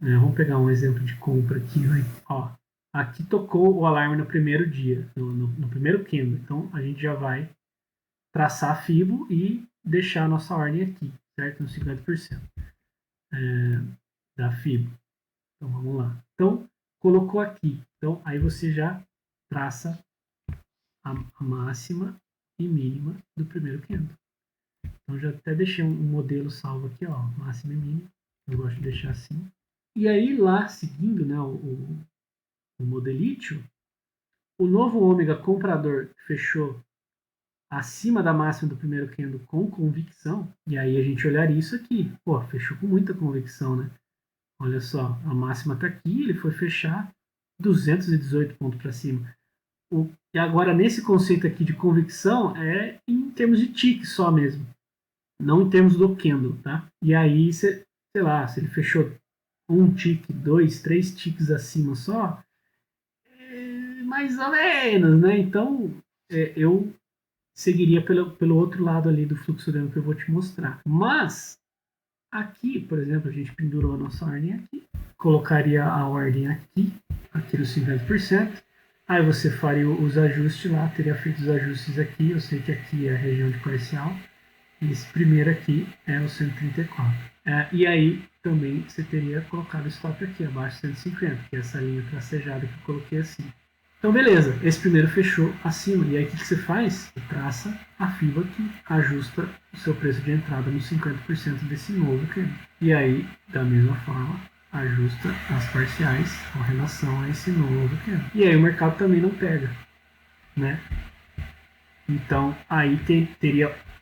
Vamos pegar um exemplo de compra aqui. Ó, aqui tocou o alarme no primeiro dia, no primeiro candle. Então, a gente já vai traçar a FIBO e deixar a nossa ordem aqui, certo? No 50% da FIBO. Então, vamos lá. Então, colocou aqui. Então, aí você já traça a máxima e mínima do primeiro candle. Então, já até deixei um modelo salvo aqui, ó, máxima e mínima. Eu gosto de deixar assim. E aí, lá, seguindo, né, o modelítio, o novo ômega comprador fechou acima da máxima do primeiro candle com convicção, e aí a gente olharia isso aqui. Pô, fechou com muita convicção, né? Olha só, a máxima está aqui, ele foi fechar 218 pontos para cima. E agora, nesse conceito aqui de convicção, é em termos de tick só mesmo, não em termos do candle, tá? E aí, sei lá, se ele fechou um tick, 2, 3 ticks acima só, mais ou menos, né? Então, eu seguiria pelo outro lado ali do fluxograma que eu vou te mostrar. Mas, aqui, por exemplo, a gente pendurou a nossa ordem aqui, colocaria a ordem aqui nos 50%, aí você faria os ajustes lá, teria feito os ajustes aqui, eu sei que aqui é a região de parcial, e esse primeiro aqui é o 134. E aí, também, você teria colocado o stop aqui, abaixo de 150, que é essa linha tracejada que eu coloquei assim. Então, beleza, esse primeiro fechou acima. E aí, o que você faz? Você traça a FIBO aqui, ajusta o seu preço de entrada nos 50% desse novo candle. E aí, da mesma forma, ajusta as parciais com relação a esse novo candle. E aí, o mercado também não pega, né? Então, aí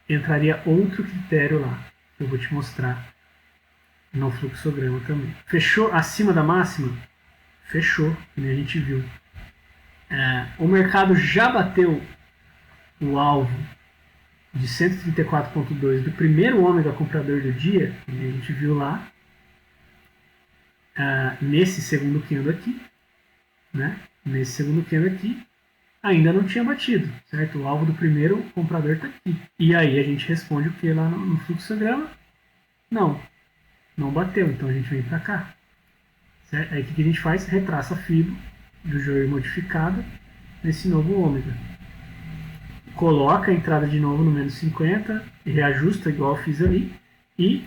entraria outro critério lá, que eu vou te mostrar no fluxograma também. Fechou acima da máxima? Fechou, como a gente viu. O mercado já bateu o alvo de 134,2 do primeiro ômega comprador do dia, que a gente viu lá, nesse segundo candle aqui, né? Nesse segundo candle aqui, ainda não tinha batido, certo? O alvo do primeiro comprador está aqui. E aí a gente responde o que lá no fluxograma? Não bateu, então a gente vem para cá. Certo? Aí o que a gente faz? Retraça a FIBO do Joey modificada nesse novo ômega. Coloca a entrada de novo no menos 50, reajusta igual eu fiz ali e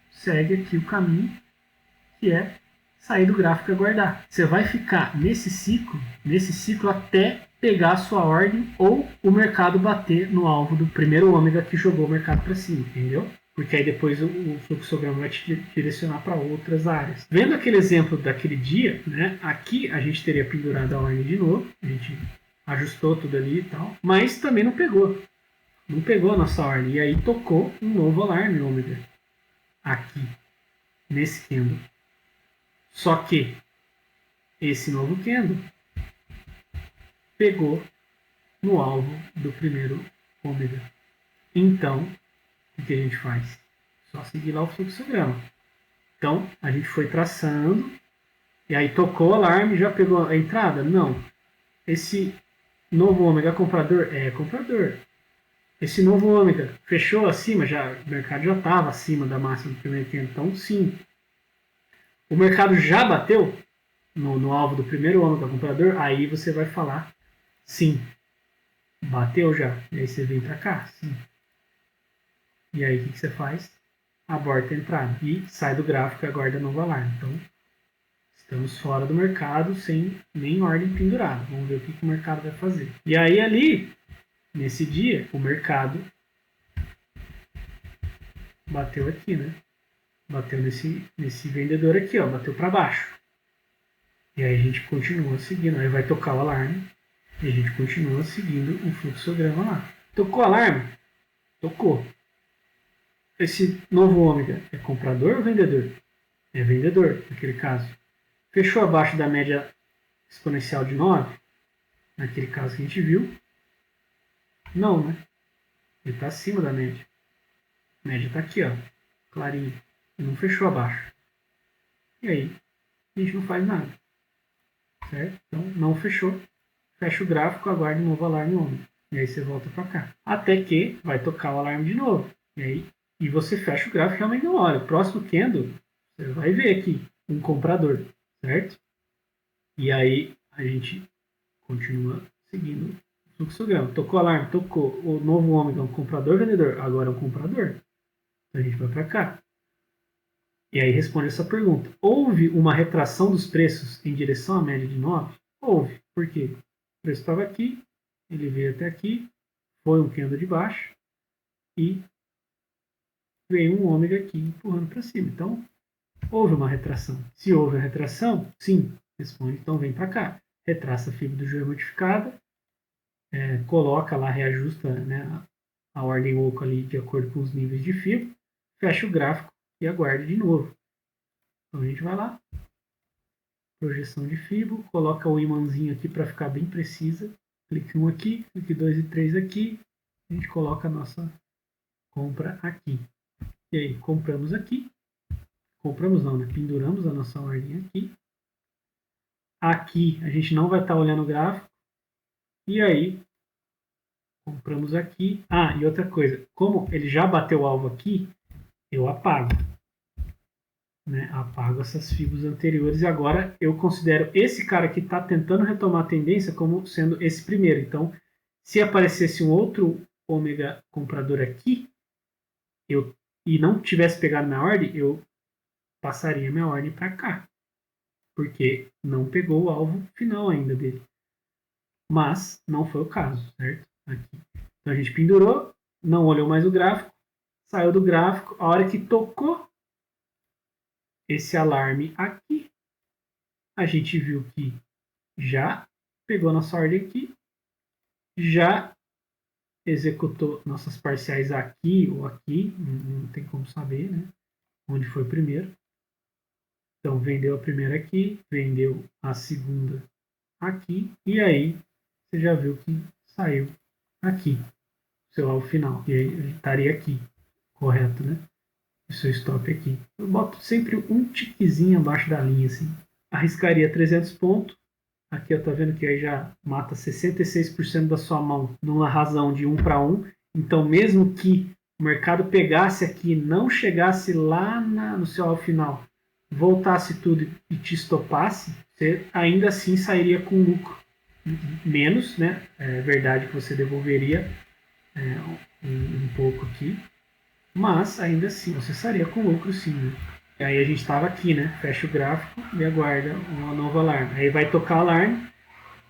segue aqui o caminho que é sair do gráfico e aguardar. Você vai ficar nesse ciclo até pegar a sua ordem ou o mercado bater no alvo do primeiro ômega que jogou o mercado para cima, entendeu? Porque aí depois o fluxograma vai te direcionar para outras áreas. Vendo aquele exemplo daquele dia, né, aqui a gente teria pendurado a ordem de novo, a gente ajustou tudo ali e tal, mas também não pegou. Não pegou a nossa ordem. E aí tocou um novo alarme ômega aqui, nesse candle. Só que esse novo candle pegou no alvo do primeiro ômega. Então, o que a gente faz? Só seguir lá o fluxograma. Então, a gente foi traçando, e aí tocou o alarme, já pegou a entrada? Não. Esse novo ômega comprador? É comprador. Esse novo ômega fechou acima, o mercado já estava acima da máxima do primeiro candle, então sim. O mercado já bateu no alvo do primeiro ômega comprador, aí você vai falar sim. Bateu já. E aí você vem para cá, sim. E aí o que você faz? Aborta a entrada e sai do gráfico e aguarda novo alarme. Então, estamos fora do mercado sem nem ordem pendurada. Vamos ver o que o mercado vai fazer. E aí ali, nesse dia, o mercado bateu aqui, né? Bateu nesse vendedor aqui, ó, bateu para baixo. E aí a gente continua seguindo. Aí vai tocar o alarme e a gente continua seguindo o fluxograma lá. Tocou o alarme? Tocou. Esse novo ômega é comprador ou vendedor? É vendedor, naquele caso. Fechou abaixo da média exponencial de 9? Naquele caso que a gente viu. Não, né? Ele está acima da média. A média está aqui, ó, clarinho. Não fechou abaixo. E aí, a gente não faz nada. Certo? Então, não fechou. Fecha o gráfico, aguarda um novo alarme ômega. E aí você volta para cá. Até que vai tocar o alarme de novo. E você fecha o gráfico realmente não olha. O próximo candle, você vai ver aqui um comprador, certo? E aí a gente continua seguindo o fluxograma. Tocou alarme, tocou. O novo ômega é um comprador, vendedor. Agora é um comprador. Então a gente vai para cá. E aí responde essa pergunta. Houve uma retração dos preços em direção à média de 9? Houve. Por quê? O preço estava aqui, ele veio até aqui, foi um candle de baixo e veio um ômega aqui empurrando para cima. Então, houve uma retração. Se houve a retração, sim, responde, então vem para cá. Retraça a fibra do joelho modificada, coloca lá, reajusta, né, a ordem oco ali de acordo com os níveis de fibra, fecha o gráfico e aguarde de novo. Então a gente vai lá, projeção de fibra, coloca o imãzinho aqui para ficar bem precisa, clique 1 aqui, clique 2 e 3 aqui, a gente coloca a nossa compra aqui. E aí, compramos aqui, compramos não, né? Penduramos a nossa ordem aqui. Aqui a gente não vai estar olhando o gráfico. E aí, compramos aqui. Ah, e outra coisa, como ele já bateu o alvo aqui, eu apago. Né? Apago essas fibras anteriores e agora eu considero esse cara que está tentando retomar a tendência como sendo esse primeiro. Então, se aparecesse um outro ômega comprador aqui, e não tivesse pegado minha ordem, eu passaria minha ordem para cá, porque não pegou o alvo final ainda dele. Mas não foi o caso, certo? Aqui. Então a gente pendurou, não olhou mais o gráfico, saiu do gráfico, a hora que tocou esse alarme aqui, a gente viu que já pegou nossa ordem aqui, já executou nossas parciais aqui ou aqui, não tem como saber, né? Onde foi primeiro. Então vendeu a primeira aqui, vendeu a segunda aqui, e aí você já viu que saiu aqui, seu alvo final. E aí ele estaria aqui, correto, né? O seu stop aqui. Eu boto sempre um tiquezinho abaixo da linha, assim. Arriscaria 300 pontos. Aqui eu tô vendo que aí já mata 66% da sua mão numa razão de 1 para 1. Então, mesmo que o mercado pegasse aqui, não chegasse lá no seu alvo final, voltasse tudo e te estopasse, você ainda assim sairia com lucro. Menos, né? É verdade que você devolveria um pouco aqui, mas ainda assim você sairia com lucro sim, né? E aí a gente estava aqui, né? Fecha o gráfico e aguarda uma nova alarme. Aí vai tocar o alarme.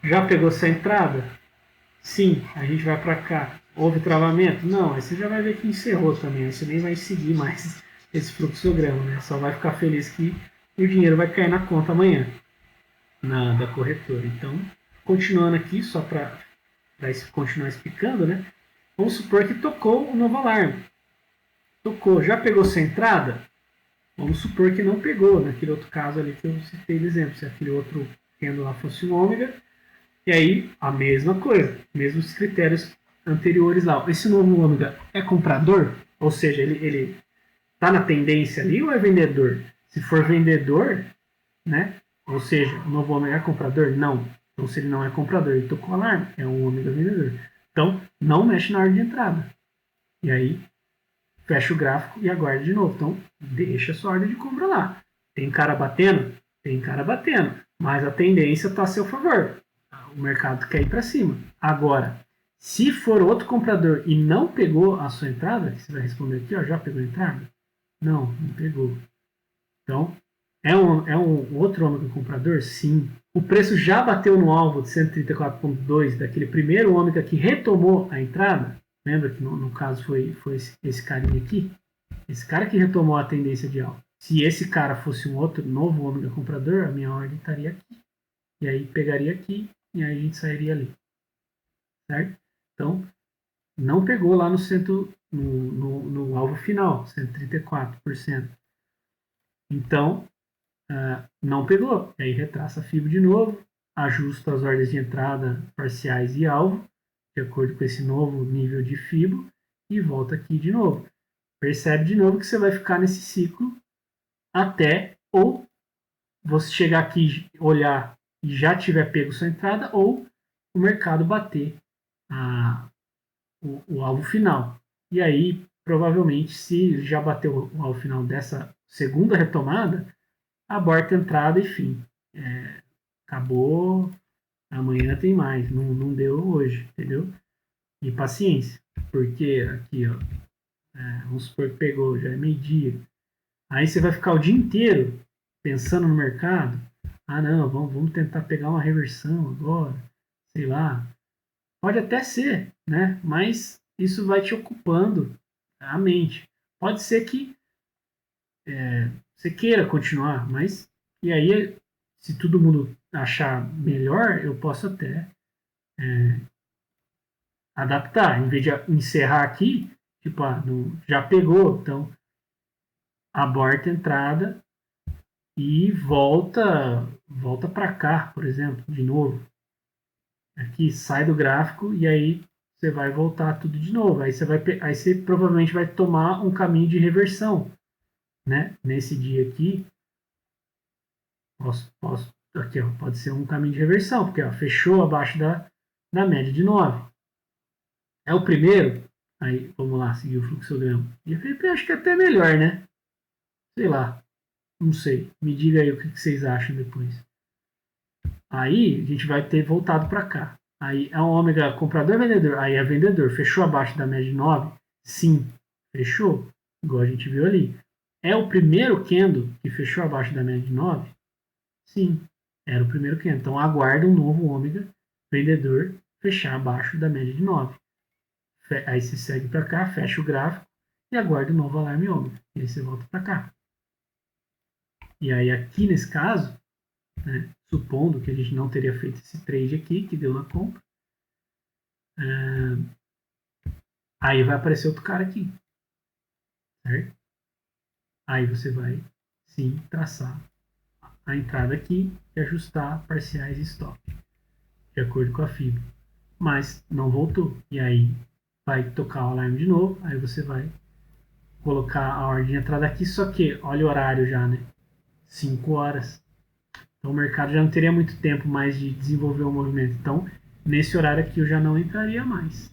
Já pegou essa entrada? Sim, a gente vai para cá. Houve travamento? Não, aí você já vai ver que encerrou também. Aí você nem vai seguir mais esse fluxograma, né? Só vai ficar feliz que o dinheiro vai cair na conta amanhã, da corretora. Então, continuando aqui, só para continuar explicando, né? Vamos supor que tocou o novo alarme. Tocou, já pegou sua entrada? Vamos supor que não pegou, naquele outro caso ali que eu citei de exemplo, se aquele outro candle lá fosse um ômega, e aí a mesma coisa, mesmos critérios anteriores lá. Esse novo ômega é comprador? Ou seja, ele está na tendência ali ou é vendedor? Se for vendedor, né? Ou seja, o novo ômega é comprador? Não. Então se ele não é comprador, ele tocou alarme, é um ômega vendedor. Então não mexe na ordem de entrada. E aí fecha o gráfico e aguarda de novo. Então, deixa a sua ordem de compra lá. Tem cara batendo? Tem cara batendo. Mas a tendência está a seu favor. O mercado quer ir para cima. Agora, se for outro comprador e não pegou a sua entrada, você vai responder aqui, ó, já pegou a entrada? Não, não pegou. Então, é um outro ômega comprador? Sim. O preço já bateu no alvo de 134,2 daquele primeiro ômega que retomou a entrada? Lembra que no caso foi esse carinha aqui? Esse cara que retomou a tendência de alta. Se esse cara fosse um outro novo ômega comprador, a minha ordem estaria aqui. E aí pegaria aqui e aí a gente sairia ali. Certo? Então, não pegou lá no alvo final, 134%. Então, não pegou. E aí retraça a fibra de novo, ajusta as ordens de entrada parciais e alvo, de acordo com esse novo nível de fibra, e volta aqui de novo. Percebe de novo que você vai ficar nesse ciclo até ou você chegar aqui, olhar e já tiver pego sua entrada, ou o mercado bater o alvo final. E aí, provavelmente, se já bateu o alvo final dessa segunda retomada, aborta a entrada e fim. Acabou, Amanhã tem mais. Não deu hoje, entendeu? E paciência. Porque aqui, ó, vamos supor que pegou, já é meio-dia. Aí você vai ficar o dia inteiro pensando no mercado. Ah, não, vamos tentar pegar uma reversão agora. Sei lá. Pode até ser, né? Mas isso vai te ocupando a mente. Pode ser que você queira continuar, mas e aí, se todo mundo achar melhor, eu posso até adaptar. Em vez de encerrar aqui, tipo, já pegou, então aborta a entrada e volta para cá, por exemplo, de novo. Aqui sai do gráfico e aí você vai voltar tudo de novo. Aí você provavelmente vai tomar um caminho de reversão, né? Nesse dia aqui, posso aqui, ó, pode ser um caminho de reversão, porque ó, fechou abaixo da média de 9. É o primeiro. Aí, vamos lá, seguir o fluxograma. E eu acho que é até melhor, né? Sei lá, não sei. Me diga aí o que vocês acham depois. Aí a gente vai ter voltado para cá. Aí é um ômega comprador vendedor. Aí é vendedor. Fechou abaixo da média de 9? Sim, fechou. Igual a gente viu ali. É o primeiro candle que fechou abaixo da média de 9? Sim, era o primeiro candle. Então aguarda um novo ômega vendedor fechar abaixo da média de 9. Aí você segue para cá, fecha o gráfico e aguarda um novo alarme ômega. E aí você volta para cá. E aí aqui nesse caso, né, supondo que a gente não teria feito esse trade aqui, que deu na compra, aí vai aparecer outro cara aqui, certo? Aí você vai, sim, traçar a entrada aqui e ajustar parciais e stop, de acordo com a fibra. Mas não voltou. E aí vai tocar o alarme de novo, aí você vai colocar a ordem de entrada aqui, só que olha o horário já, né? 5 horas. Então o mercado já não teria muito tempo mais de desenvolver o movimento. Então, nesse horário aqui eu já não entraria mais.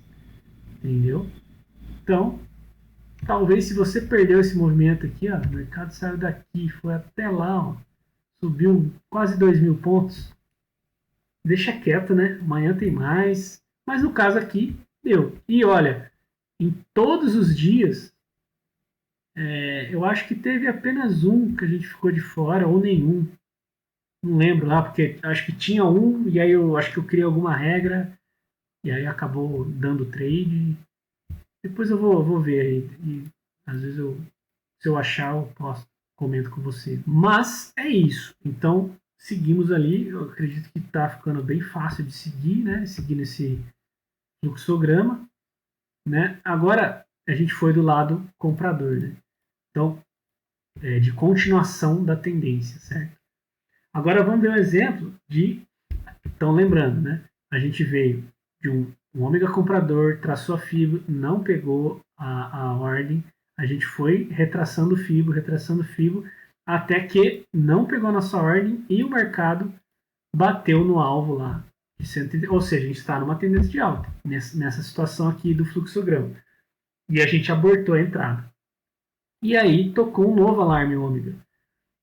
Entendeu? Então, talvez se você perdeu esse movimento aqui, ó, o mercado saiu daqui, foi até lá, ó, subiu quase 2.000 pontos. Deixa quieto, né? Amanhã tem mais. Mas no caso aqui, deu. E olha, em todos os dias, eu acho que teve apenas um que a gente ficou de fora, ou nenhum. Não lembro lá, porque acho que tinha um, e aí eu acho que eu criei alguma regra, e aí acabou dando trade. Depois eu vou ver aí. E às vezes se eu achar, eu posso, comento com você. Mas é isso. Então, seguimos ali. Eu acredito que está ficando bem fácil de seguir, né? Seguindo esse fluxograma, né? Agora, a gente foi do lado comprador, né? Então, de continuação da tendência, certo? Agora vamos ver um exemplo de. Então, lembrando, né? A gente veio de um ômega comprador, traçou a fibra, não pegou a ordem, a gente foi retraçando fibra, até que não pegou a nossa ordem e o mercado bateu no alvo lá. Ou seja, a gente está numa tendência de alta, nessa situação aqui do fluxograma. E a gente abortou a entrada. E aí tocou um novo alarme ômega,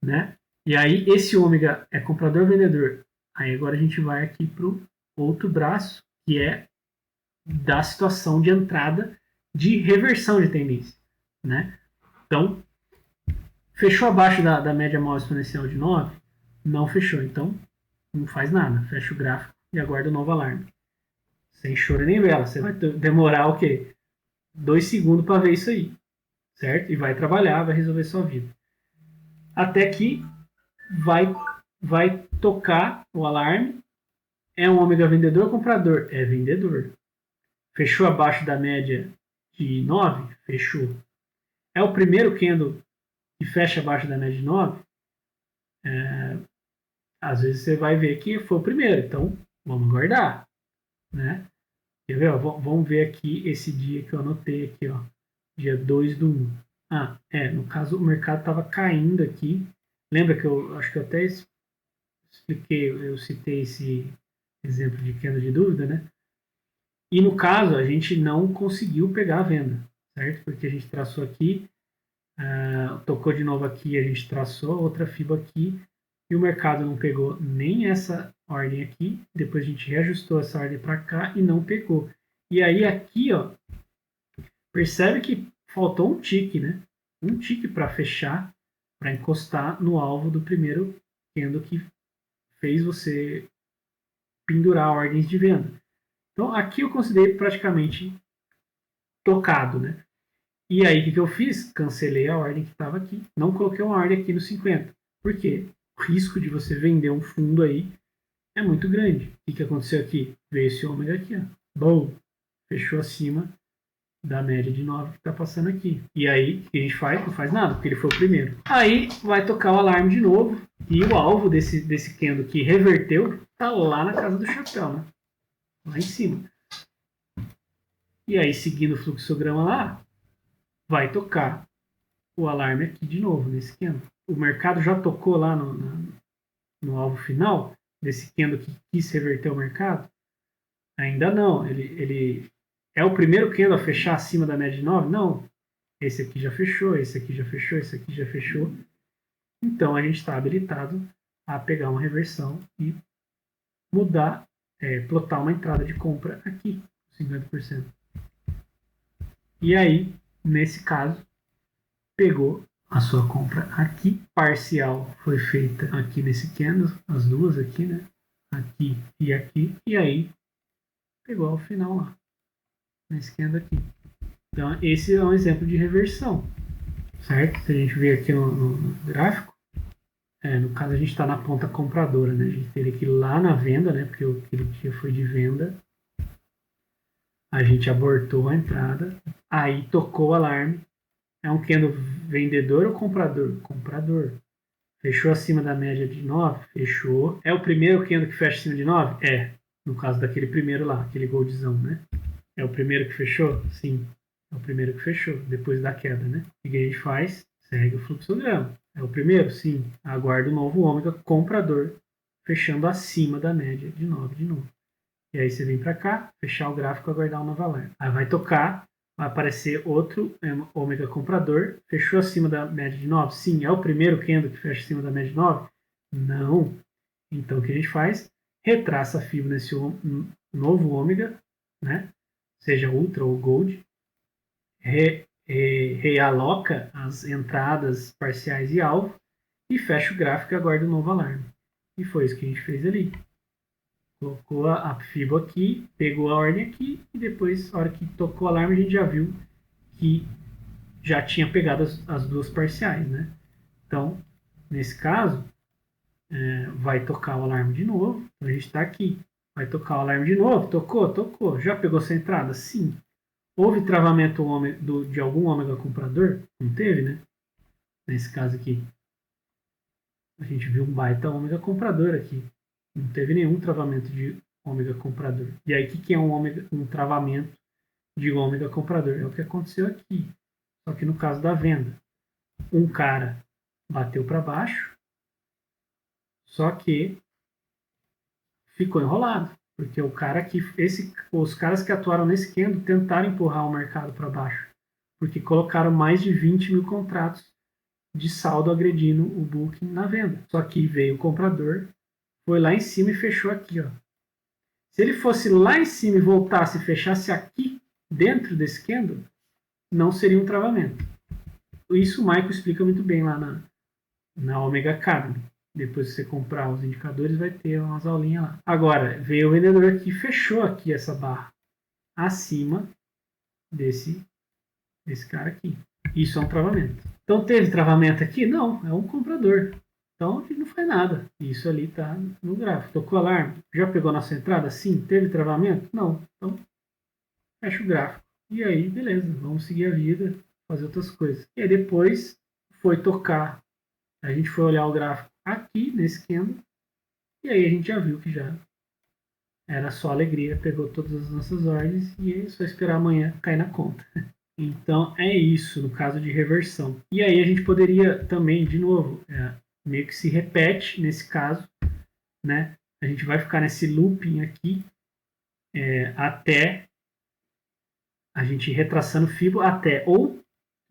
né? E aí esse ômega é comprador-vendedor. Aí agora a gente vai aqui para o outro braço, que é da situação de entrada de reversão de tendência, né? Então, fechou abaixo da média móvel exponencial de 9? Não fechou, então não faz nada. Fecha o gráfico e aguarda o novo alarme. Sem choro nem vela. Você vai demorar o quê? 2 segundos para ver isso aí, certo? E vai trabalhar, vai resolver sua vida. Até que vai tocar o alarme. É um ômega vendedor ou comprador? É vendedor. Fechou abaixo da média de 9? Fechou. É o primeiro candle que fecha abaixo da média de 9? Às vezes você vai ver que foi o primeiro. Então, vamos aguardar. Né? Quer ver? Ó, vamos ver aqui esse dia que eu anotei aqui. Ó, dia 2/1. No caso o mercado estava caindo aqui. Lembra que eu acho que eu até expliquei, eu citei esse exemplo de queda de dúvida, né? E no caso, a gente não conseguiu pegar a venda, certo? Porque a gente traçou aqui, tocou de novo aqui, a gente traçou outra FIBA aqui, e o mercado não pegou nem essa ordem aqui, depois a gente reajustou essa ordem para cá e não pegou. E aí aqui, ó, percebe que faltou um tique, né? Um tique para fechar, para encostar no alvo do primeiro candle que fez você pendurar ordens de venda. Então aqui eu considerei praticamente tocado, né? E aí o que eu fiz? Cancelei a ordem que estava aqui, não coloquei uma ordem aqui no 50. Por quê? O risco de você vender um fundo aí é muito grande. O que aconteceu aqui? Veio esse ômega aqui, ó. Bom, fechou acima da média de 9 que está passando aqui. E aí, o que a gente faz? Não faz nada, porque ele foi o primeiro. Aí vai tocar o alarme de novo, e o alvo desse candle que reverteu tá lá na casa do chapéu, né? Lá em cima. E aí, seguindo o fluxograma lá, vai tocar o alarme aqui de novo, nesse candle. O mercado já tocou lá no alvo final, desse candle que quis reverter o mercado? Ainda não. Ele é o primeiro candle a fechar acima da média de 9? Não. Esse aqui já fechou, esse aqui já fechou, esse aqui já fechou. Então, a gente está habilitado a pegar uma reversão e mudar, plotar uma entrada de compra aqui, 50%. E aí, nesse caso, pegou a sua compra aqui. Parcial foi feita aqui nesse candle, as duas aqui, né? Aqui e aqui. E aí, pegou ao final lá, nesse candle aqui. Então, esse é um exemplo de reversão, certo? Se a gente ver aqui no gráfico, no caso a gente está na ponta compradora, né? A gente teria que ir lá na venda, né? Porque aquele dia foi de venda. A gente abortou a entrada, aí tocou o alarme. É um candle vendedor ou comprador? Comprador. Fechou acima da média de 9? Fechou. É o primeiro candle que fecha acima de 9? É. No caso daquele primeiro lá, aquele goldzão, né? É o primeiro que fechou? Sim. É o primeiro que fechou, depois da queda, né? O que a gente faz? Segue o fluxograma. É o primeiro? Sim. Aguarda o novo ômega comprador, fechando acima da média de 9 de novo. E aí você vem para cá, fechar o gráfico e aguardar o novo alarme. Aí vai tocar, vai aparecer outro ômega comprador, fechou acima da média de 9? Sim. É o primeiro candle que fecha acima da média de 9? Não. Então o que a gente faz? Retraça a fibra nesse novo ômega, né? Seja Ultra ou Gold, realoca as entradas parciais e alvo e fecha o gráfico e aguarda o novo alarme. E foi isso que a gente fez ali. Colocou a FIBO aqui, pegou a ordem aqui e depois, na hora que tocou o alarme, a gente já viu que já tinha pegado as duas parciais, né? Então, nesse caso, vai tocar o alarme de novo. Então, a gente está aqui. Vai tocar o alarme de novo. Tocou. Já pegou essa entrada? Sim. Houve travamento de algum ômega comprador? Não teve, né? Nesse caso aqui. A gente viu um baita ômega comprador aqui. Não teve nenhum travamento de ômega comprador. E aí, o que é um travamento de ômega comprador? É o que aconteceu aqui. Só que no caso da venda, um cara bateu para baixo, só que ficou enrolado. Porque os caras que atuaram nesse candle tentaram empurrar o mercado para baixo. Porque colocaram mais de 20 mil contratos de saldo agredindo o booking na venda. Só que veio o comprador, foi lá em cima e fechou aqui, ó. Se ele fosse lá em cima e voltasse e fechasse aqui, dentro desse candle, não seria um travamento. Isso o Michael explica muito bem lá na Omega Academy. Depois que você comprar os indicadores, vai ter umas aulinhas lá. Agora, veio o vendedor aqui, fechou aqui essa barra acima desse cara aqui. Isso é um travamento. Então, teve travamento aqui? Não, é um comprador. Então, ele não faz nada. Isso ali está no gráfico. Tocou o alarme? Já pegou nossa entrada? Sim. Teve travamento? Não. Então, fecha o gráfico. E aí, beleza. Vamos seguir a vida, fazer outras coisas. E aí, depois, foi tocar. A gente foi olhar o gráfico aqui, nesse candle. E aí, a gente já viu que já era só alegria. Pegou todas as nossas ordens e é só esperar amanhã cair na conta. Então, é isso no caso de reversão. E aí, a gente poderia também, de novo, meio que se repete nesse caso, né? A gente vai ficar nesse looping aqui até a gente retraçando FIBO até ou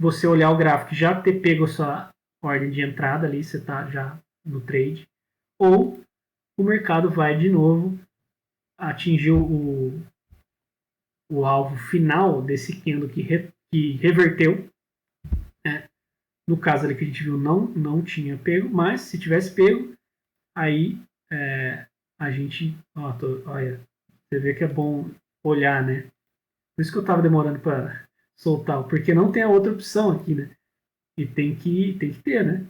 você olhar o gráfico e já ter pego a sua ordem de entrada ali, você está já no trade, ou o mercado vai de novo atingir o alvo final desse candle que reverteu. Né? No caso ali que a gente viu, não tinha pego, mas se tivesse pego, aí a gente... olha, você vê que é bom olhar, né? Por isso que eu estava demorando para soltar, porque não tem a outra opção aqui, né? E tem que ter, né?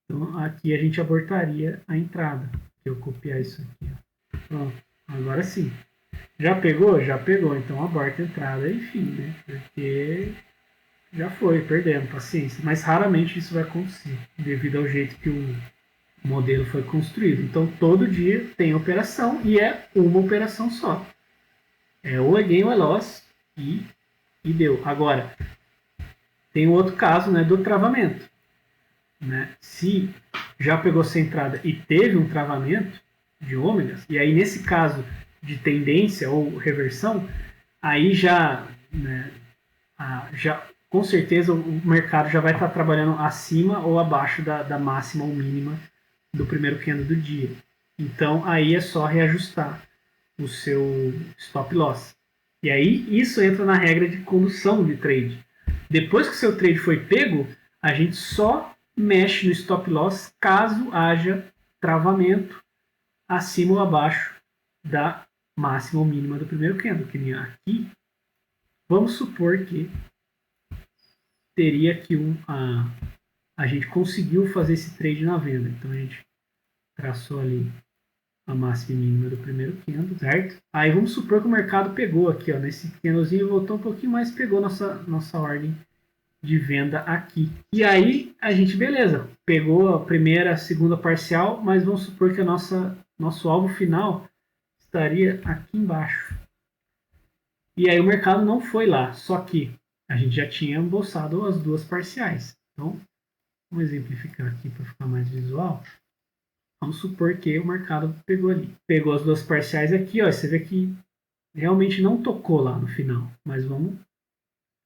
Então aqui a gente abortaria a entrada. Eu copiar isso aqui. Ó. Pronto, agora sim. Já pegou? Já pegou. Então aborta a entrada e fim, né? Porque já foi, perdemos, paciência. Mas raramente isso vai acontecer, devido ao jeito que o modelo foi construído. Então todo dia tem operação e é uma operação só. Ou é gain ou é loss e deu. Agora, tem o outro caso, né, do travamento. Né? Se já pegou essa entrada e teve um travamento de ômegas, e aí nesse caso de tendência ou reversão, aí já, né, já com certeza o mercado já vai estar trabalhando acima ou abaixo da máxima ou mínima do primeiro candle do dia. Então aí é só reajustar o seu stop loss. E aí isso entra na regra de condução de trade. Depois que o seu trade foi pego, a gente só mexe no stop loss caso haja travamento acima ou abaixo da máxima ou mínima do primeiro candle. Que nem aqui, vamos supor que teria aqui a gente conseguiu fazer esse trade na venda. Então a gente traçou ali a máxima e mínima do primeiro candle, certo? Aí vamos supor que o mercado pegou aqui, ó, nesse candlezinho, voltou um pouquinho mais, pegou nossa ordem de venda aqui. E aí a gente, beleza, pegou a primeira, a segunda parcial, mas vamos supor que a nosso alvo final estaria aqui embaixo. E aí o mercado não foi lá, só que a gente já tinha embolsado as duas parciais. Então, vamos exemplificar aqui para ficar mais visual. Vamos supor que o mercado pegou ali. Pegou as duas parciais aqui, ó. Você vê que realmente não tocou lá no final. Mas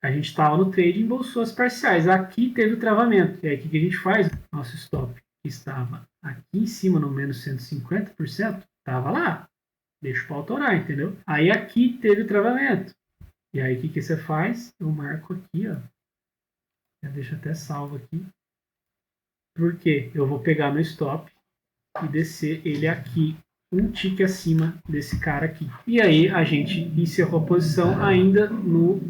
a gente estava no trade e embolsou as parciais. Aqui teve o travamento. E aí o que a gente faz? Nosso stop, que estava aqui em cima no menos 150%, estava lá. Deixa o pau torar, entendeu? Aí aqui teve o travamento. E aí o que você faz? Eu marco aqui, ó. Já deixo até salvo aqui. Porque eu vou pegar meu stop e descer ele aqui um tique acima desse cara aqui. E aí a gente encerrou a posição ainda no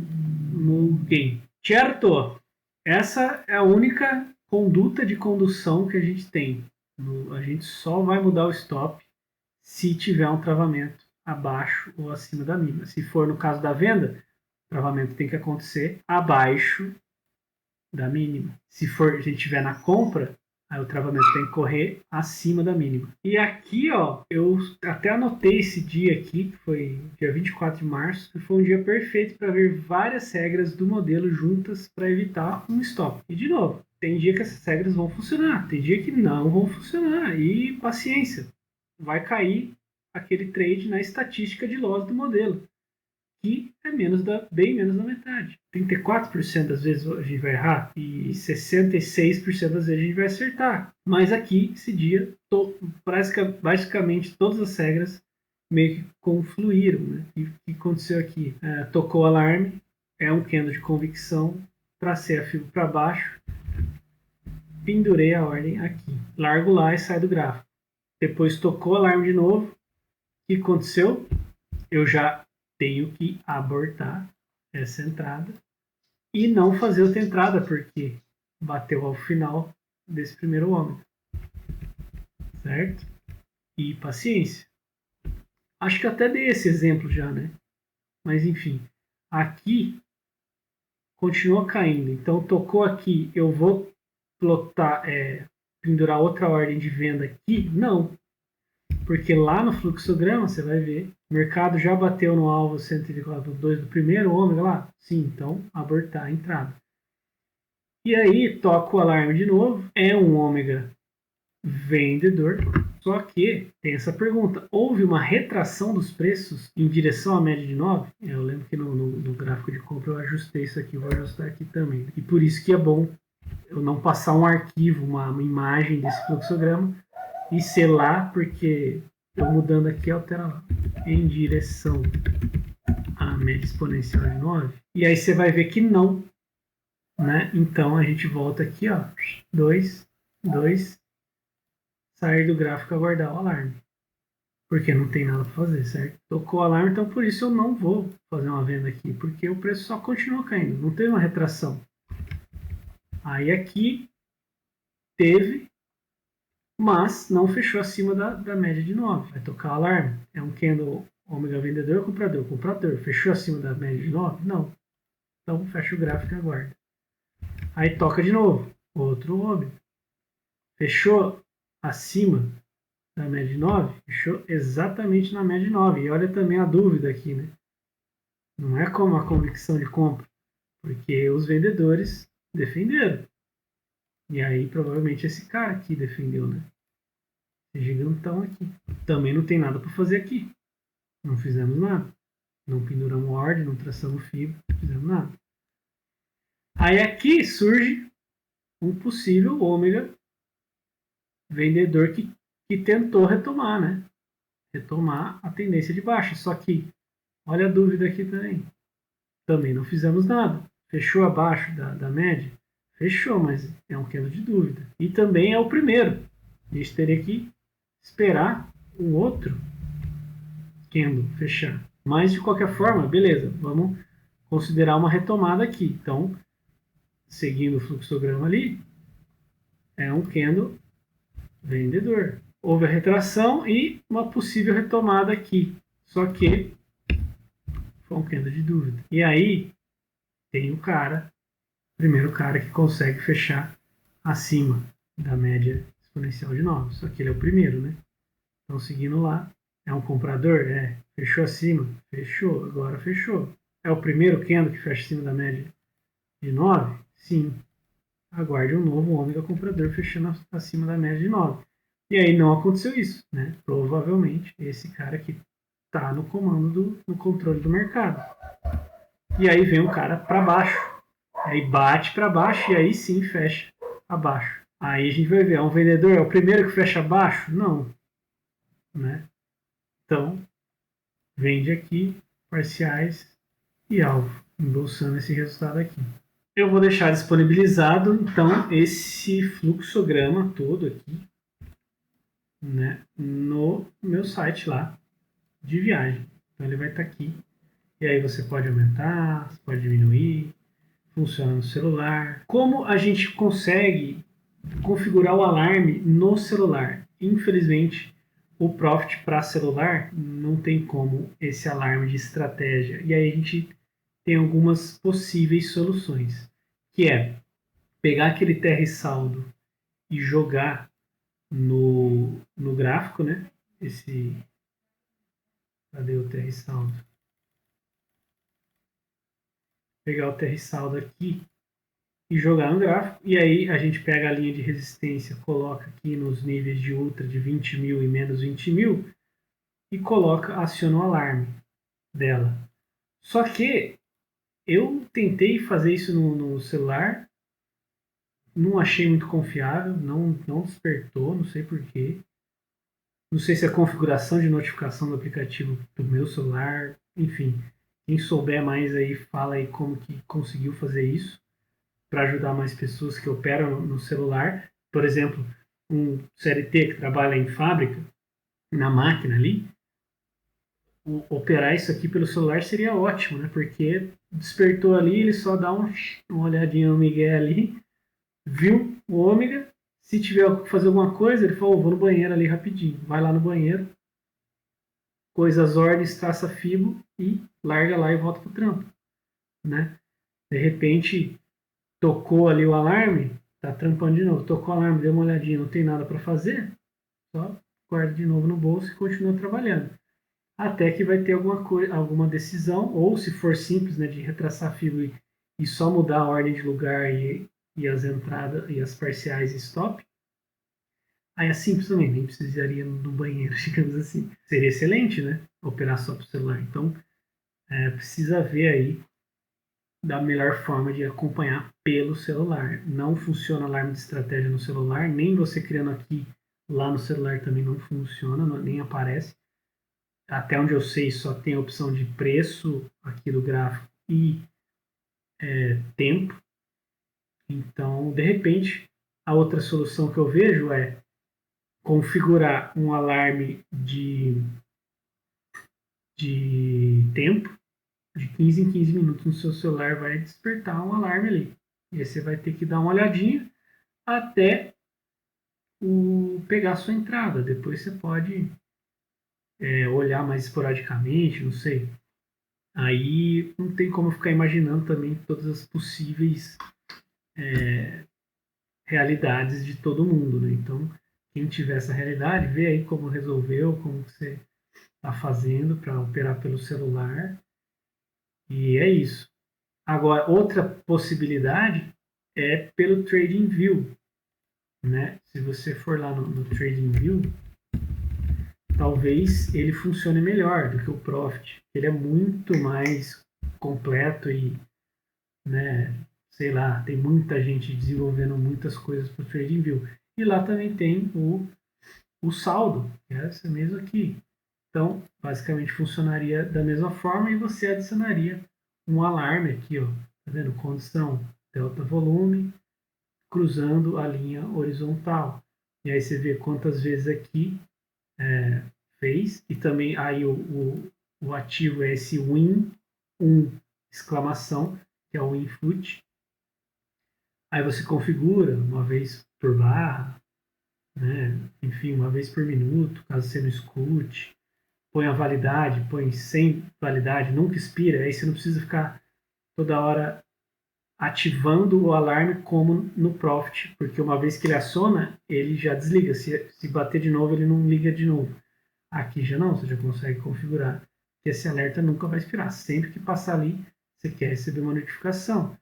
gain. Certo? Essa é a única conduta de condução que a gente tem. A gente só vai mudar o stop se tiver um travamento abaixo ou acima da mínima. Se for no caso da venda, o travamento tem que acontecer abaixo da mínima. Se a gente tiver na compra, aí o travamento tem que correr acima da mínima. E aqui, ó, eu até anotei esse dia aqui, que foi dia 24 de março, que foi um dia perfeito para ver várias regras do modelo juntas para evitar um stop. E de novo, tem dia que essas regras vão funcionar, tem dia que não vão funcionar. E paciência, vai cair aquele trade na estatística de loss do modelo, que é bem menos da metade. 34% das vezes a gente vai errar e 66% das vezes a gente vai acertar. Mas aqui, esse dia, basicamente todas as regras meio que confluíram. Né? E o que aconteceu aqui? Tocou o alarme, é um candle de convicção, tracei a fila para baixo, pendurei a ordem aqui. Largo lá e sai do gráfico. Depois tocou o alarme de novo. O que aconteceu? Eu já tenho que abortar essa entrada e não fazer outra entrada, porque bateu ao final desse primeiro ômega. Certo? E paciência. Acho que até dei esse exemplo já, né? Mas enfim, aqui continua caindo. Então tocou aqui, eu vou plotar, pendurar outra ordem de venda aqui? Não. Porque lá no fluxograma você vai ver, o mercado já bateu no alvo 124.2 do primeiro ômega lá? Sim, então abortar a entrada. E aí toca o alarme de novo, é um ômega vendedor, só que tem essa pergunta, houve uma retração dos preços em direção à média de 9? Eu lembro que no gráfico de compra eu ajustei isso aqui, vou ajustar aqui também. E por isso que é bom eu não passar um arquivo, uma imagem desse fluxograma, e selar, porque eu mudando aqui altera lá, em direção à média exponencial de 9. E aí você vai ver que não, né? Então a gente volta aqui, ó, 2, 2, sair do gráfico e aguardar o alarme. Porque não tem nada para fazer, certo? Tocou o alarme, então por isso eu não vou fazer uma venda aqui, porque o preço só continua caindo, não teve uma retração. Aí aqui teve, mas não fechou acima da média de 9. Vai tocar o alarme. É um candle ômega vendedor, comprador. Comprador. Fechou acima da média de 9? Não. Então fecha o gráfico e aguarda. Aí toca de novo. Outro ômega. Fechou acima da média de 9? Fechou exatamente na média de 9. E olha também a dúvida aqui, né? Não é como a convicção de compra. Porque os vendedores defenderam. E aí provavelmente esse cara aqui defendeu, né? Esse gigantão aqui. Também não tem nada para fazer aqui. Não fizemos nada. Não penduramos ordem, não traçamos fibra, não fizemos nada. Aí aqui surge um possível ômega vendedor que tentou retomar, né? Retomar a tendência de baixa. Só que, olha a dúvida aqui também. Também não fizemos nada. Fechou abaixo da média? Fechou, mas é um candle de dúvida. E também é o primeiro. A gente teria que esperar o outro candle fechar. Mas, de qualquer forma, beleza, vamos considerar uma retomada aqui. Então, seguindo o fluxograma ali, é um candle vendedor. Houve a retração e uma possível retomada aqui. Só que foi um candle de dúvida. E aí, tem o cara, primeiro cara que consegue fechar acima da média exponencial de 9. Só que ele é o primeiro, né? Então, seguindo lá, é um comprador? É. Fechou acima? Fechou. Agora fechou. É o primeiro candle que fecha acima da média de 9? Sim. Aguarde um novo ômega comprador fechando acima da média de 9. E aí não aconteceu isso, né? Provavelmente esse cara que está no comando no controle do mercado. E aí vem o cara para baixo. Aí bate para baixo e aí sim fecha abaixo. Aí a gente vai ver, é um vendedor, é o primeiro que fecha abaixo? Não. Né? Então, vende aqui, parciais e alvo, embolsando esse resultado aqui. Eu vou deixar disponibilizado, então, esse fluxograma todo aqui, né, no meu site lá de viagem. Então, ele vai estar aqui. E aí você pode aumentar, você pode diminuir, funciona no celular. Como a gente consegue configurar o alarme no celular? Infelizmente, o Profit para celular não tem como esse alarme de estratégia. E aí a gente tem algumas possíveis soluções, que é pegar aquele TR saldo e jogar no gráfico, né? Cadê o TR saldo? Pegar o TR saldo aqui e jogar no gráfico, e aí a gente pega a linha de resistência, coloca aqui nos níveis de ultra de 20 mil e menos 20 mil, e coloca, aciona o alarme dela. Só que eu tentei fazer isso no celular, não achei muito confiável, não despertou, não sei porquê. Não sei se é a configuração de notificação do aplicativo do meu celular, enfim. Quem souber mais aí, fala aí como que conseguiu fazer isso para ajudar mais pessoas que operam no celular. Por exemplo, um CLT que trabalha em fábrica, na máquina ali, operar isso aqui pelo celular seria ótimo, né? Porque despertou ali, ele só dá uma olhadinha no Miguel ali, viu o ômega, se tiver que fazer alguma coisa, ele falou, vou no banheiro ali rapidinho. Vai lá no banheiro, coisa as ordens, traça fibo e larga lá e volta pro trampo, né? De repente, tocou ali o alarme, tá trampando de novo, tocou o alarme, deu uma olhadinha, não tem nada para fazer, só guarda de novo no bolso e continua trabalhando. Até que vai ter alguma decisão, ou se for simples, né, de retraçar a fibra e só mudar a ordem de lugar e as entradas e as parciais e stop. Aí é simples também, nem precisaria no banheiro, digamos assim. Seria excelente, né? Operar só para o celular. Então, precisa ver aí da melhor forma de acompanhar pelo celular. Não funciona alarme de estratégia no celular, nem você criando aqui Lá no celular também não funciona, nem aparece. Até onde eu sei, só tem a opção de preço aqui do gráfico e tempo. Então, de repente, a outra solução que eu vejo é configurar um alarme de tempo, de 15 em 15 minutos no seu celular vai despertar um alarme ali. E aí você vai ter que dar uma olhadinha até pegar a sua entrada. Depois você pode olhar mais esporadicamente, não sei. Aí não tem como ficar imaginando também todas as possíveis realidades de todo mundo, né? Então, quem tiver essa realidade, vê aí como resolveu, como você está fazendo para operar pelo celular. E é isso. Agora, outra possibilidade é pelo TradingView, né? Se você for lá no TradingView, talvez ele funcione melhor do que o Profit. Ele é muito mais completo e, né, sei lá, tem muita gente desenvolvendo muitas coisas para o TradingView. E lá também tem o saldo, que é essa mesmo aqui. Então, basicamente funcionaria da mesma forma e você adicionaria um alarme aqui, ó, tá vendo? Condição delta volume cruzando a linha horizontal. E aí você vê quantas vezes aqui fez e também aí o ativo é esse win 1 exclamação, que é o input. Aí você configura uma vez por barra, né? Enfim, uma vez por minuto, caso você não escute. Põe a validade, põe sem validade, nunca expira, aí você não precisa ficar toda hora ativando o alarme como no Profit, porque uma vez que ele aciona, ele já desliga. Se bater de novo, ele não liga de novo. Aqui já não, você já consegue configurar que esse alerta nunca vai expirar. Sempre que passar ali, você quer receber uma notificação.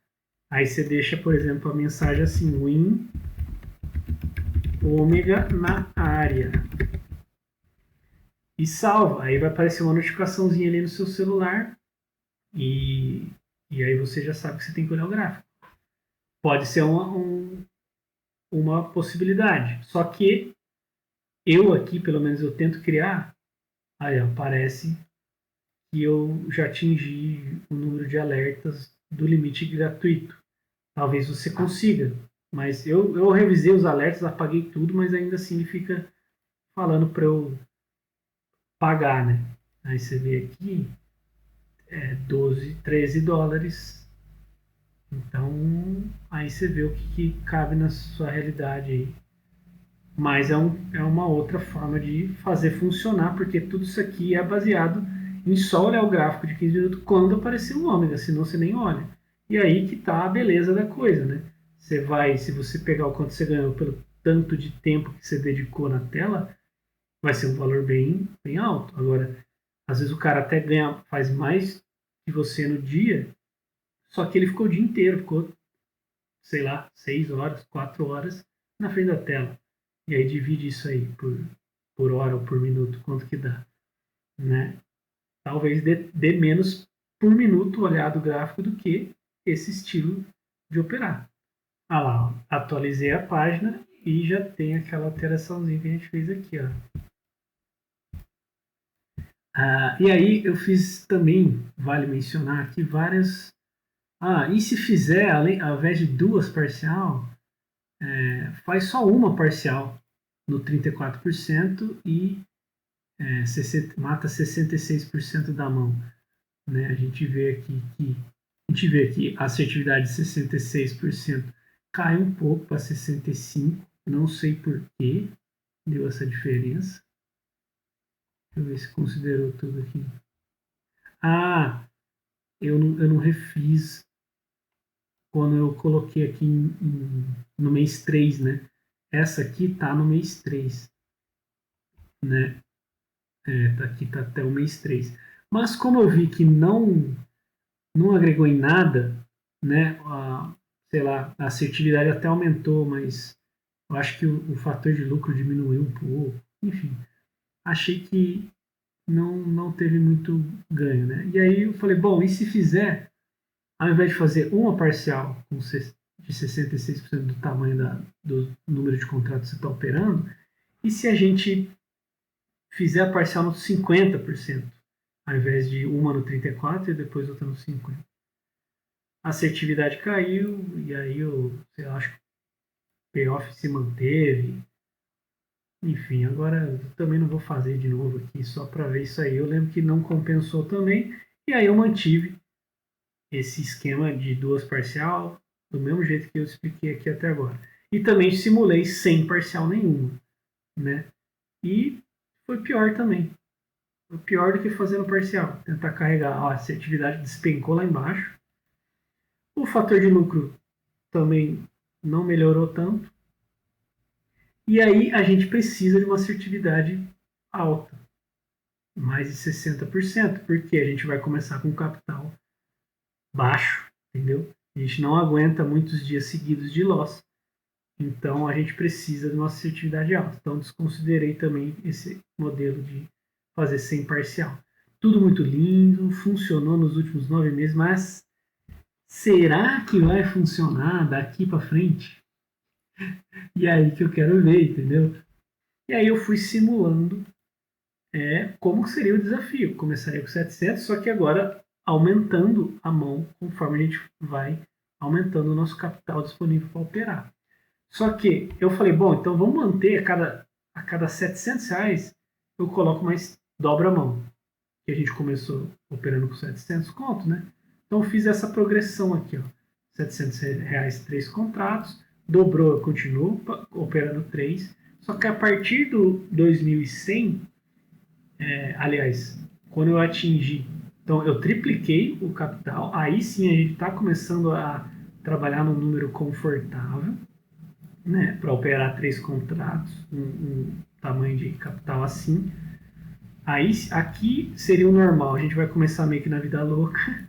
Aí você deixa, por exemplo, a mensagem assim, Win ômega na área. E salva. Aí vai aparecer uma notificaçãozinha ali no seu celular e aí você já sabe que você tem que olhar o gráfico. Pode ser uma possibilidade. Só que eu aqui, pelo menos eu tento criar, aí ó, parece que eu já atingi o número de alertas do limite gratuito. Talvez você consiga, mas eu revisei os alertas, apaguei tudo, mas ainda assim ele fica falando para eu pagar, né? Aí você vê aqui, 12, 13 dólares. Então, aí você vê o que cabe na sua realidade aí. Mas é uma outra forma de fazer funcionar, porque tudo isso aqui é baseado em só olhar o gráfico de 15 minutos quando aparecer um ômega, senão você nem olha. E aí que está a beleza da coisa, né? Você vai, se você pegar o quanto você ganhou pelo tanto de tempo que você dedicou na tela, vai ser um valor bem, bem alto. Agora, às vezes o cara até ganha, faz mais que você no dia, só que ele ficou o dia inteiro, ficou, sei lá, 6 horas, 4 horas na frente da tela. E aí divide isso aí por hora ou por minuto, quanto que dá, né? Talvez dê menos por minuto olhado o gráfico do que esse estilo de operar. Ah lá, ó, atualizei a página e já tem aquela alteraçãozinha que a gente fez aqui, ó. E aí eu fiz também, vale mencionar aqui, várias... e se fizer, ao invés de duas parcial, faz só uma parcial no 34% e mata 66% da mão. Né? A gente vê aqui a assertividade de 66% cai um pouco para 65%, não sei por que deu essa diferença. Deixa eu ver se considerou tudo aqui. Eu não refiz quando eu coloquei aqui no mês 3, né? Essa aqui está no mês 3, né? Aqui está até o mês 3. Mas como eu vi que não agregou em nada, né? Sei lá, a assertividade até aumentou, mas eu acho que o fator de lucro diminuiu um pouco. Enfim, achei que não teve muito ganho, né? E aí eu falei, bom, e se fizer, ao invés de fazer uma parcial de 66% do tamanho do número de contratos que você está operando, E se a gente fizer a parcial no 50%, ao invés de uma no 34% e depois outra no 50%? A assertividade caiu, e aí eu acho que o payoff se manteve. Enfim, agora eu também não vou fazer de novo aqui só para ver isso aí. Eu lembro que não compensou também, e aí eu mantive esse esquema de duas parcial do mesmo jeito que eu expliquei aqui até agora. E também simulei sem parcial nenhuma, né? E foi pior também. Foi pior do que fazendo parcial. Tentar carregar, ó, a assertividade despencou lá embaixo. O fator de lucro também não melhorou tanto. E aí a gente precisa de uma assertividade alta, mais de 60%, porque a gente vai começar com capital baixo, entendeu? A gente não aguenta muitos dias seguidos de loss. Então a gente precisa de uma assertividade alta. Então desconsiderei também esse modelo de fazer sem parcial. Tudo muito lindo, funcionou nos últimos 9 meses, mas será que vai funcionar daqui para frente? E aí que eu quero ver, entendeu? E aí eu fui simulando como seria o desafio. Começaria com 700, só que agora aumentando a mão conforme a gente vai aumentando o nosso capital disponível para operar. Só que eu falei, bom, então vamos manter a cada R$ 700 eu coloco mais dobra a mão. Que a gente começou operando com 700 conto, né? Então eu fiz essa progressão aqui, ó. R$ 700, 3 contratos, dobrou, eu continuo operando 3. Só que a partir do 2100, aliás, quando eu atingi, então eu tripliquei o capital, aí sim a gente está começando a trabalhar num número confortável, né, para operar 3 contratos, um tamanho de capital assim. Aí aqui seria o normal, a gente vai começar meio que na vida louca,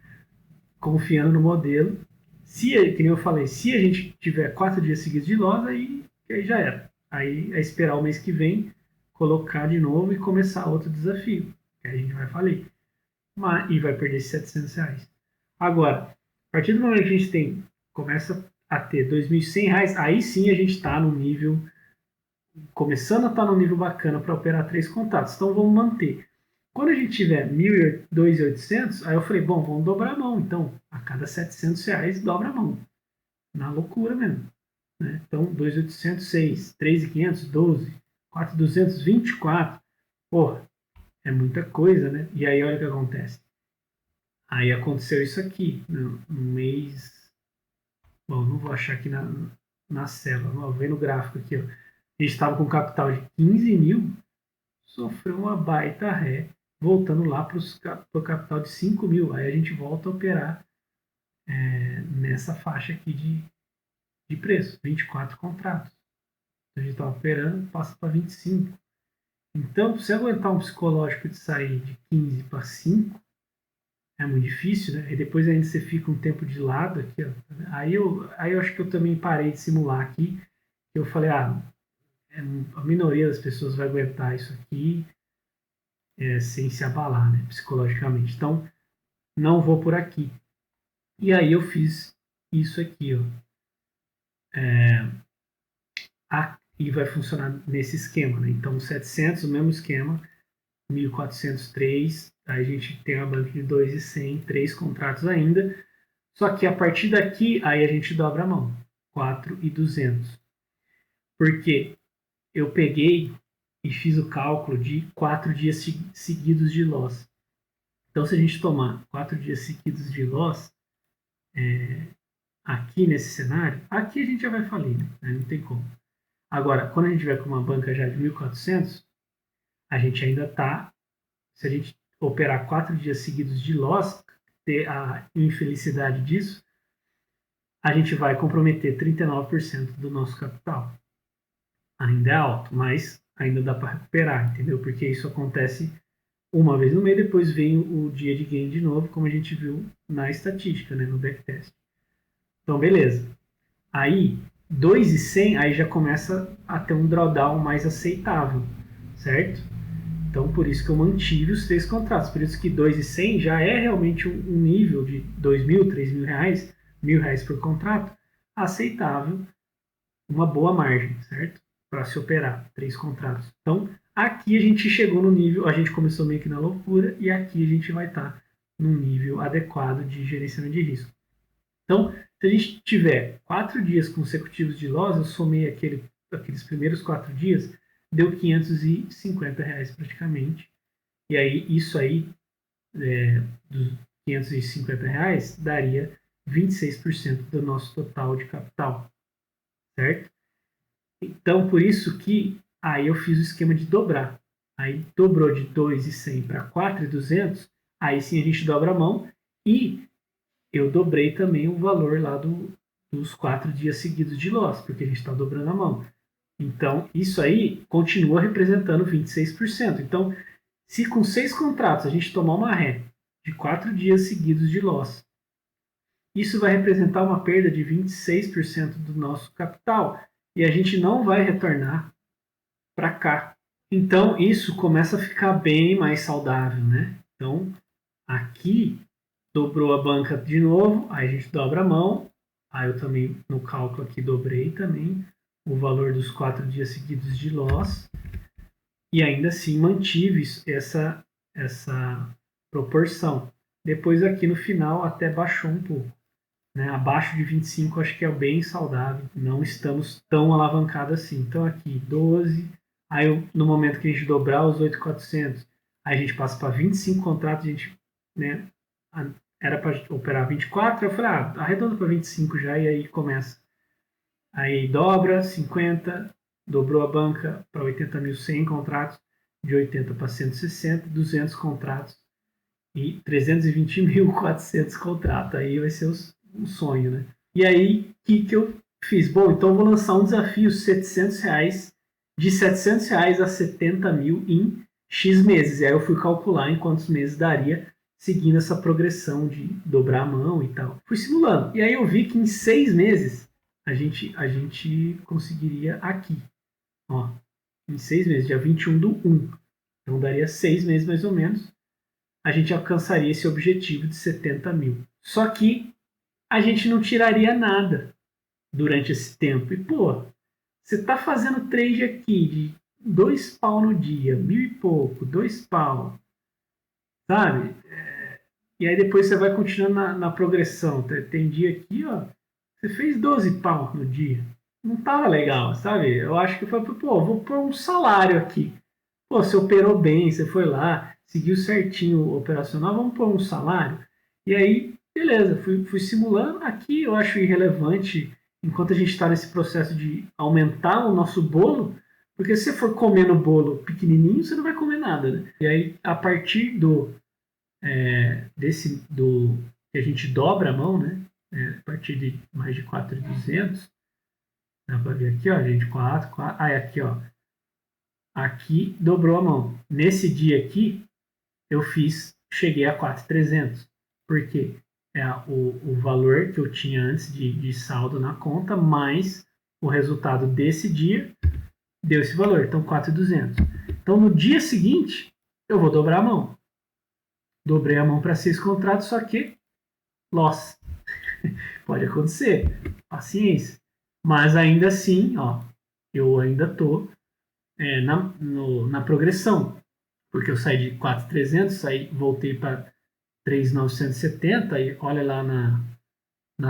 confiando no modelo. Se, que nem eu falei, se a gente tiver 4 dias seguidos de loss, aí já era. Aí é esperar o mês que vem, colocar de novo e começar outro desafio. Que aí a gente vai falir. E vai perder esses R$ 700. Agora, a partir do momento que a gente começa a ter R$ 2.100, aí sim a gente está no nível, começando a estar no nível bacana para operar 3 contratos. Então vamos manter. Quando a gente tiver 2.800, aí eu falei, bom, vamos dobrar a mão. Então, a cada R$ 700, dobra a mão. Na loucura mesmo. Né? Então, 2.800, 6, 3.500, 12, 4.200, 24. Porra, é muita coisa, né? E aí, olha o que acontece. Aí aconteceu isso aqui, no mês... Bom, não vou achar aqui na célula, vou ver no gráfico aqui, ó. A gente estava com capital de 15 mil, sofreu uma baita ré, voltando lá para o capital de 5 mil. Aí a gente volta a operar nessa faixa aqui de preço, 24 contratos. Então, a gente está operando, passa para 25. Então, se aguentar um psicológico de sair de 15 para 5, é muito difícil, né? E depois ainda você fica um tempo de lado aqui, ó. Aí eu acho que eu também parei de simular aqui. Eu falei, a minoria das pessoas vai aguentar isso aqui sem se abalar, né, psicologicamente. Então, não vou por aqui. E aí eu fiz isso aqui, ó. E vai funcionar nesse esquema, né? Então, 700, o mesmo esquema, 1.403, aí a gente tem a banca de 2.100, 3 contratos ainda. Só que a partir daqui, aí a gente dobra a mão, 4.200. Porque eu peguei e fiz o cálculo de 4 dias seguidos de loss. Então, se a gente tomar 4 dias seguidos de loss, aqui nesse cenário, aqui a gente já vai falir, né? Não tem como. Agora, quando a gente tiver com uma banca já de 1.400, a gente ainda está, se a gente operar 4 dias seguidos de loss, ter a infelicidade disso, a gente vai comprometer 39% do nosso capital. Ainda é alto, mas ainda dá para recuperar, entendeu? Porque isso acontece uma vez no mês, depois vem o dia de gain de novo, como a gente viu na estatística, né, no backtest. Então, beleza. Aí, 2.100, aí já começa a ter um drawdown mais aceitável, certo? Então, por isso que eu mantive os 3 contratos. Por isso que 2.100 já é realmente um nível de 2.000, 3.000 reais, R$ 1.000 por contrato, aceitável, uma boa margem, certo? para se operar, 3 contratos. Então, aqui a gente chegou no nível, a gente começou meio que na loucura, e aqui a gente vai estar num nível adequado de gerenciamento de risco. Então, se a gente tiver 4 dias consecutivos de loss, eu somei aqueles primeiros 4 dias, deu R$550 praticamente. E aí, isso aí, dos R$550, daria 26% do nosso total de capital, certo? Então, por isso que aí eu fiz o esquema de dobrar. Aí dobrou de 2.100 para 4.200, aí sim a gente dobra a mão e eu dobrei também o valor lá dos 4 dias seguidos de loss, porque a gente está dobrando a mão. Então, isso aí continua representando 26%. Então, se com 6 contratos a gente tomar uma ré de 4 dias seguidos de loss, isso vai representar uma perda de 26% do nosso capital e a gente não vai retornar para cá. Então, isso começa a ficar bem mais saudável, né? Então, aqui dobrou a banca de novo, aí a gente dobra a mão, aí eu também, no cálculo aqui, dobrei também o valor dos 4 dias seguidos de loss, e ainda assim mantive essa proporção. Depois aqui no final até baixou um pouco. Né? Abaixo de 25 acho que é bem saudável, não estamos tão alavancados assim. Então aqui 12, aí no momento que a gente dobrar os 8.400, aí a gente passa para 25 contratos, a gente, né, era para operar 24, eu falei, arredonda para 25 já, e aí começa. Aí dobra 50, dobrou a banca para 80.100 contratos, de 80 para 160, 200 contratos e 320.400 contratos. Aí vai ser um sonho, né? E aí, o que eu fiz? Bom, então eu vou lançar um desafio R$700, de R$700 a 70 mil em X meses. E aí eu fui calcular em quantos meses daria, seguindo essa progressão de dobrar a mão e tal. Fui simulando. E aí eu vi que em 6 meses a gente conseguiria aqui. Ó, em 6 meses, dia 21/1. Então daria 6 meses mais ou menos. A gente alcançaria esse objetivo de 70 mil. Só que a gente não tiraria nada durante esse tempo. E, pô, você tá fazendo trade aqui de 2 pau no dia, 1.000 e pouco, 2 pau, sabe? E aí depois você vai continuando na progressão. Tem dia aqui, ó, você fez 12 pau no dia. Não tava legal, sabe? Eu acho que foi, pô, vou pôr um salário aqui. Pô, você operou bem, você foi lá, seguiu certinho o operacional, vamos pôr um salário. E aí, beleza, fui simulando. Aqui eu acho irrelevante enquanto a gente está nesse processo de aumentar o nosso bolo, porque se você for comendo bolo pequenininho, você não vai comer nada, né? E aí, a partir do que a gente dobra a mão, né? A partir de mais de 4.200, dá para ver aqui, ó, gente, 4. Aí aqui, ó, aqui dobrou a mão. Nesse dia aqui, eu cheguei a 4.300. Por quê? É o valor que eu tinha antes de saldo na conta, mais o resultado desse dia, deu esse valor. Então, 4.200. Então, no dia seguinte, eu vou dobrar a mão. Dobrei a mão para 6 contratos, só que loss. Pode acontecer. Paciência. Mas ainda assim, ó, eu ainda estou na progressão, porque eu saí de 4.300, voltei para 3.970 e olha lá na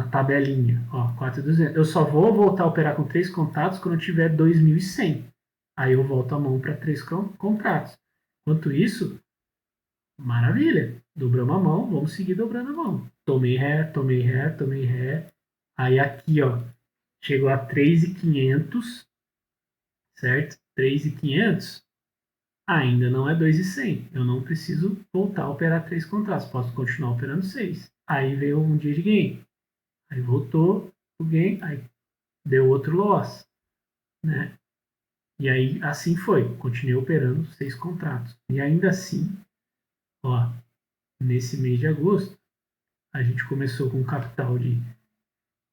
tabelinha, ó, 4.200. Eu só vou voltar a operar com 3 contratos quando eu tiver 2.100. Aí eu volto a mão para 3 contratos. Enquanto isso, maravilha, dobramos a mão, vamos seguir dobrando a mão. Tomei ré, tomei ré, tomei ré. Aí aqui, ó, chegou a 3.500, certo? 3.500 ainda não é 2.100. Eu não preciso voltar a operar 3 contratos. Posso continuar operando 6. Aí veio um dia de gain. Aí voltou o gain. Aí deu outro loss. Né? E aí assim foi. Continuei operando 6 contratos. E ainda assim, ó, nesse mês de agosto, a gente começou com um capital de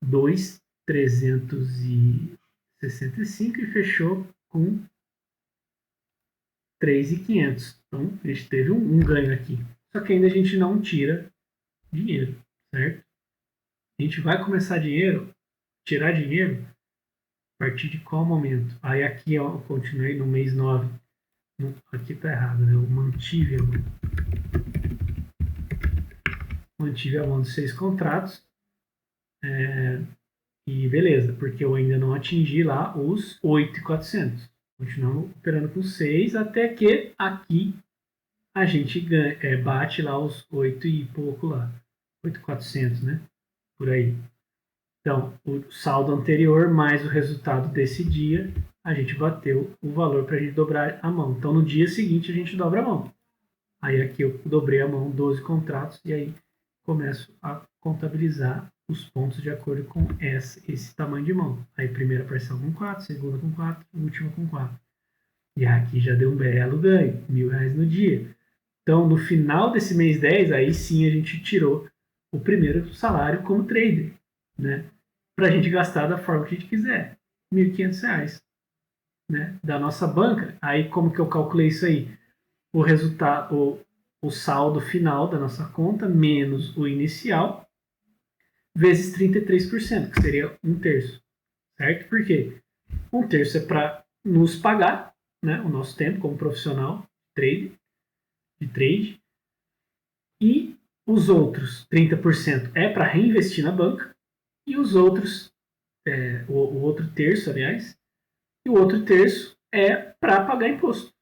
2.365 e fechou com 3.500. Então, a gente teve um ganho aqui. Só que ainda a gente não tira dinheiro, certo? A gente vai começar tirar dinheiro partir de qual momento? Aí aqui eu continuei no mês 9. Aqui tá errado, né? Eu mantive a mão. Mantive a mão dos 6 contratos. E beleza, porque eu ainda não atingi lá os 8.400. Continuamos operando com 6 até que aqui a gente bate lá os 8 e pouco lá. 8.400, né? Por aí. Então, o saldo anterior mais o resultado desse dia, a gente bateu o valor para a gente dobrar a mão. Então, no dia seguinte, a gente dobra a mão. Aí aqui eu dobrei a mão, 12 contratos, e aí começo a contabilizar os pontos de acordo com esse tamanho de mão. Aí primeira parcela com 4, segunda com 4, última com 4. E aqui já deu um belo ganho, R$1.000 no dia. Então, no final desse mês 10, aí sim a gente tirou o primeiro salário como trader, né? Para a gente gastar da forma que a gente quiser. R$1.500, né? Da nossa banca. Aí como que eu calculei isso aí? O resultado, o saldo final da nossa conta, menos o inicial, vezes 33%, que seria 1/3. Certo? Por quê? 1/3 é para nos pagar, né? O nosso tempo como profissional de trade. E os outros 30% é para reinvestir na banca. E os outros, o outro terço, aliás, e o outro terço é para pagar imposto,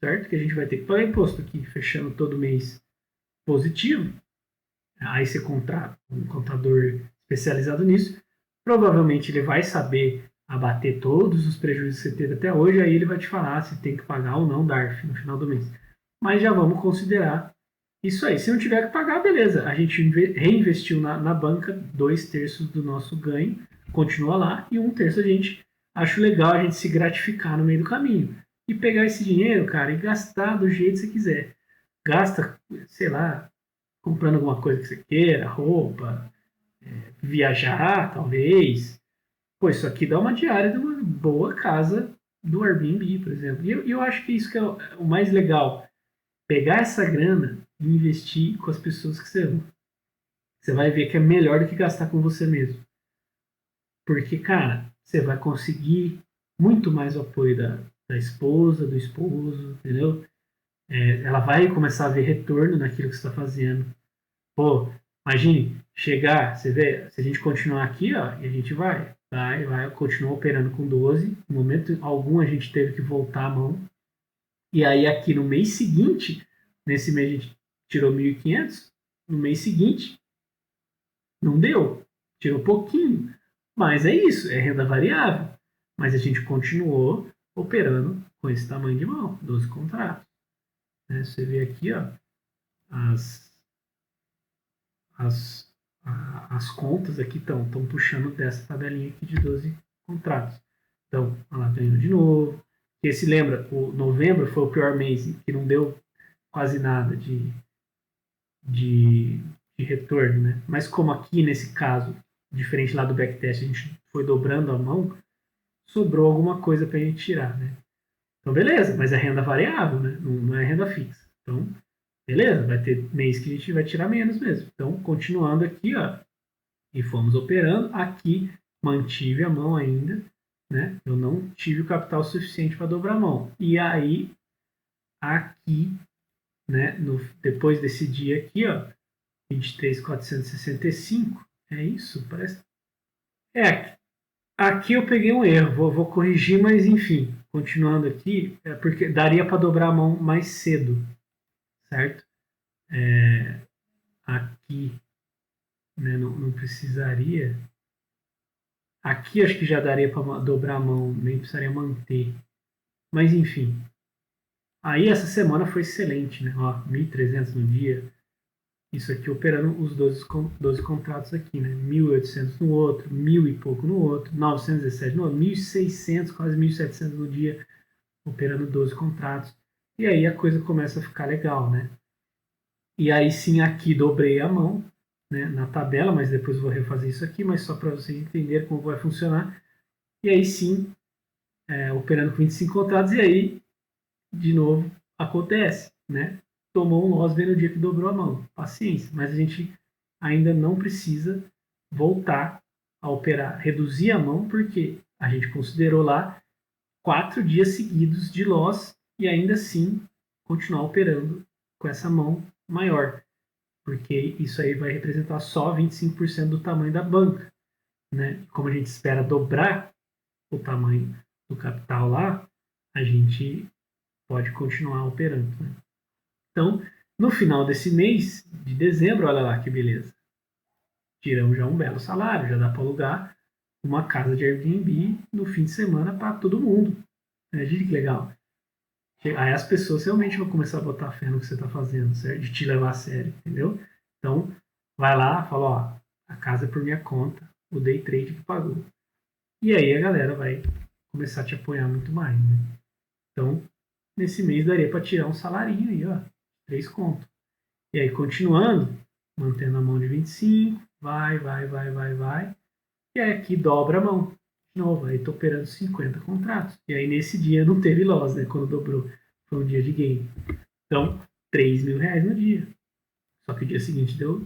certo? Que a gente vai ter que pagar imposto aqui, fechando todo mês positivo. Aí você contrata um contador especializado nisso, provavelmente ele vai saber abater todos os prejuízos que você teve até hoje, aí ele vai te falar se tem que pagar ou não DARF no final do mês. Mas já vamos considerar isso aí. Se não tiver que pagar, beleza. A gente reinvestiu na banca 2/3 do nosso ganho, continua lá, e 1/3 a gente acho legal a gente se gratificar no meio do caminho. E pegar esse dinheiro, cara, e gastar do jeito que você quiser. Gasta, sei lá, comprando alguma coisa que você queira, roupa, viajar, talvez. Pô, isso aqui dá uma diária de uma boa casa do Airbnb, por exemplo. E eu acho que isso que é o mais legal. Pegar essa grana e investir com as pessoas que você ama. Você vai ver que é melhor do que gastar com você mesmo. Porque, cara, você vai conseguir muito mais o apoio da esposa, do esposo, entendeu? Ela vai começar a ver retorno naquilo que você está fazendo. Pô, imagine, chegar, você vê, se a gente continuar aqui, ó, e a gente vai, continuar operando com 12, no momento algum a gente teve que voltar a mão, e aí aqui no mês seguinte, nesse mês a gente tirou 1.500, no mês seguinte, não deu, tirou pouquinho, mas é isso, é renda variável, mas a gente continuou operando com esse tamanho de mão, 12 contratos. Né? Você vê aqui, ó, as contas aqui estão puxando dessa tabelinha aqui de 12 contratos. Então, ela está indo de novo. E se lembra, o novembro foi o pior mês, que não deu quase nada de retorno, né? Mas como aqui nesse caso, diferente lá do backtest, a gente foi dobrando a mão, sobrou alguma coisa para a gente tirar, né? Então, beleza, mas é renda variável, né? Não é renda fixa. Então, beleza, vai ter mês que a gente vai tirar menos mesmo. Então, continuando aqui, ó, e fomos operando. Aqui, mantive a mão ainda, né? Eu não tive o capital suficiente para dobrar a mão. E aí, aqui, né, depois desse dia aqui, ó, 23.465, é isso? Parece. Aqui eu peguei um erro, vou corrigir, mas enfim, continuando aqui, porque daria para dobrar a mão mais cedo, certo? Aqui, né, não precisaria. Aqui acho que já daria para dobrar a mão, nem precisaria manter. Mas enfim. Aí essa semana foi excelente, né? Ó, 1.300 no dia. Isso aqui operando os 12 contratos aqui, né? 1.800 no outro, 1.000 e pouco no outro, 917 no outro, 1.600, quase 1.700 no dia, operando 12 contratos. E aí a coisa começa a ficar legal, né? E aí sim aqui dobrei a mão, né, na tabela, mas depois eu vou refazer isso aqui, mas só para vocês entenderem como vai funcionar. E aí sim, operando com 25 contratos, e aí, de novo, acontece, né? Tomou um loss bem no dia que dobrou a mão. Paciência, mas a gente ainda não precisa voltar a operar, reduzir a mão, porque A gente considerou lá 4 dias seguidos de loss e ainda assim continuar operando com essa mão maior, porque isso aí vai representar só 25% do tamanho da banca, né? Como a gente espera dobrar o tamanho do capital lá, a gente pode continuar operando, né? Então, no final desse mês de dezembro, olha lá que beleza, tiramos já um belo salário, já dá para alugar uma casa de Airbnb no fim de semana para todo mundo. Imagina que legal. Aí as pessoas realmente vão começar a botar fé no que você está fazendo, certo? De te levar a sério, entendeu? Então, vai lá, fala, ó, a casa é por minha conta, o day trade que pagou. E aí a galera vai começar a te apoiar muito mais, né? Então, nesse mês daria para tirar um salarinho aí, ó, 3 contos. E aí, continuando, mantendo a mão de 25, vai. E aí aqui dobra a mão. De novo, aí tô operando 50 contratos. E aí nesse dia não teve loss, né? Quando dobrou. Foi um dia de gain. Então, R$ 3.000 no dia. Só que o dia seguinte deu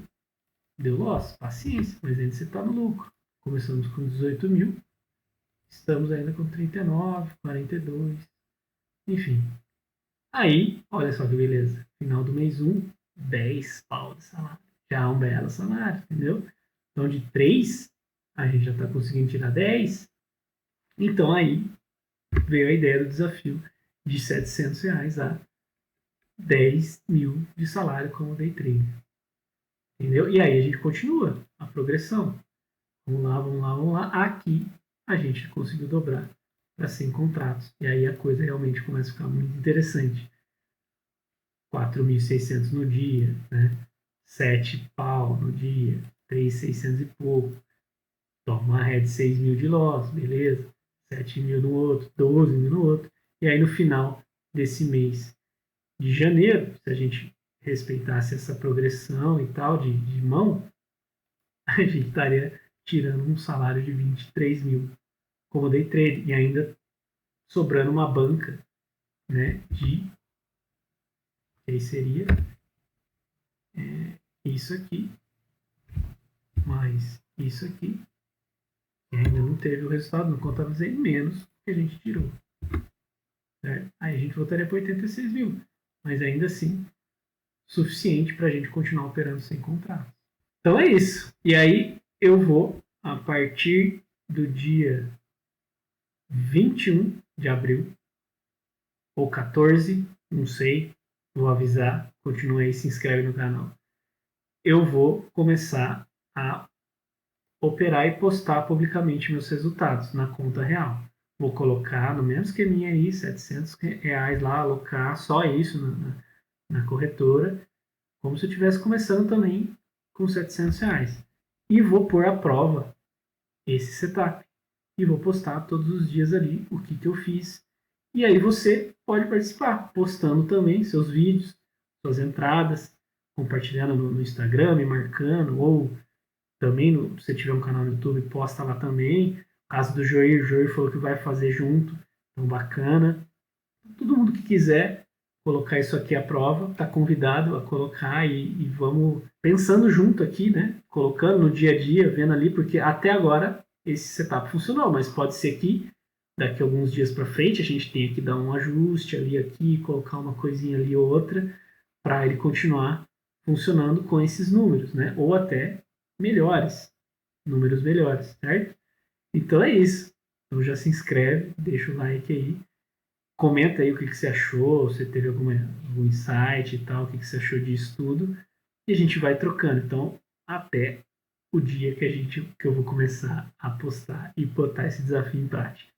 loss. Paciência, mas ainda você tá no lucro. Começamos com 18 mil. Estamos ainda com 39, 42. Enfim. Aí, olha só que beleza. Final do mês 1, 10 pau de salário. Já é um belo salário, entendeu? Então, de 3, a gente já está conseguindo tirar 10. Então, aí veio a ideia do desafio de R$ 700 a 10 mil de salário como day trade. Entendeu? E aí a gente continua a progressão. Vamos lá. Aqui a gente conseguiu dobrar para 100 contratos. E aí a coisa realmente começa a ficar muito interessante. 4.600 no dia, né? 7 pau no dia, 3.600 e pouco. Toma uma rede de 6 mil de loss, beleza? 7 mil no outro, 12 mil no outro. E aí no final desse mês de janeiro, se a gente respeitasse essa progressão e tal de mão, a gente estaria tirando um salário de 23 mil como day trade e ainda sobrando uma banca, né, de que aí seria isso aqui mais isso aqui, e ainda não teve o resultado, não contabilizei menos que a gente tirou. Certo? Aí a gente voltaria para 86 mil, mas ainda assim suficiente para a gente continuar operando sem contrato. Então é isso. E aí eu vou, a partir do dia 21 de abril, ou 14, não sei, vou avisar, continue aí, se inscreve no canal. Eu vou começar a operar e postar publicamente meus resultados na conta real. Vou colocar no mesmo esqueminha aí, R$ 700 lá, alocar só isso na corretora, como se eu estivesse começando também com R$ 700. E vou pôr à prova esse setup. E vou postar todos os dias ali o que eu fiz. E aí você pode participar, postando também seus vídeos, suas entradas, compartilhando no Instagram, me marcando, ou também, se você tiver um canal no YouTube, posta lá também. No caso do Joir, o Joir falou que vai fazer junto, então bacana. Todo mundo que quiser colocar isso aqui à prova, está convidado a colocar e vamos pensando junto aqui, né? Colocando no dia a dia, vendo ali, porque até agora esse setup funcionou, mas pode ser que daqui a alguns dias para frente a gente tenha que dar um ajuste ali aqui, colocar uma coisinha ali ou outra para ele continuar funcionando com esses números, né? Ou até melhores, números melhores, certo? Então é isso. Então já se inscreve, deixa o like aí. Comenta aí o que você achou, se teve algum insight e tal, o que você achou disso tudo. E a gente vai trocando. Então, até o dia que eu vou começar a postar e botar esse desafio em prática.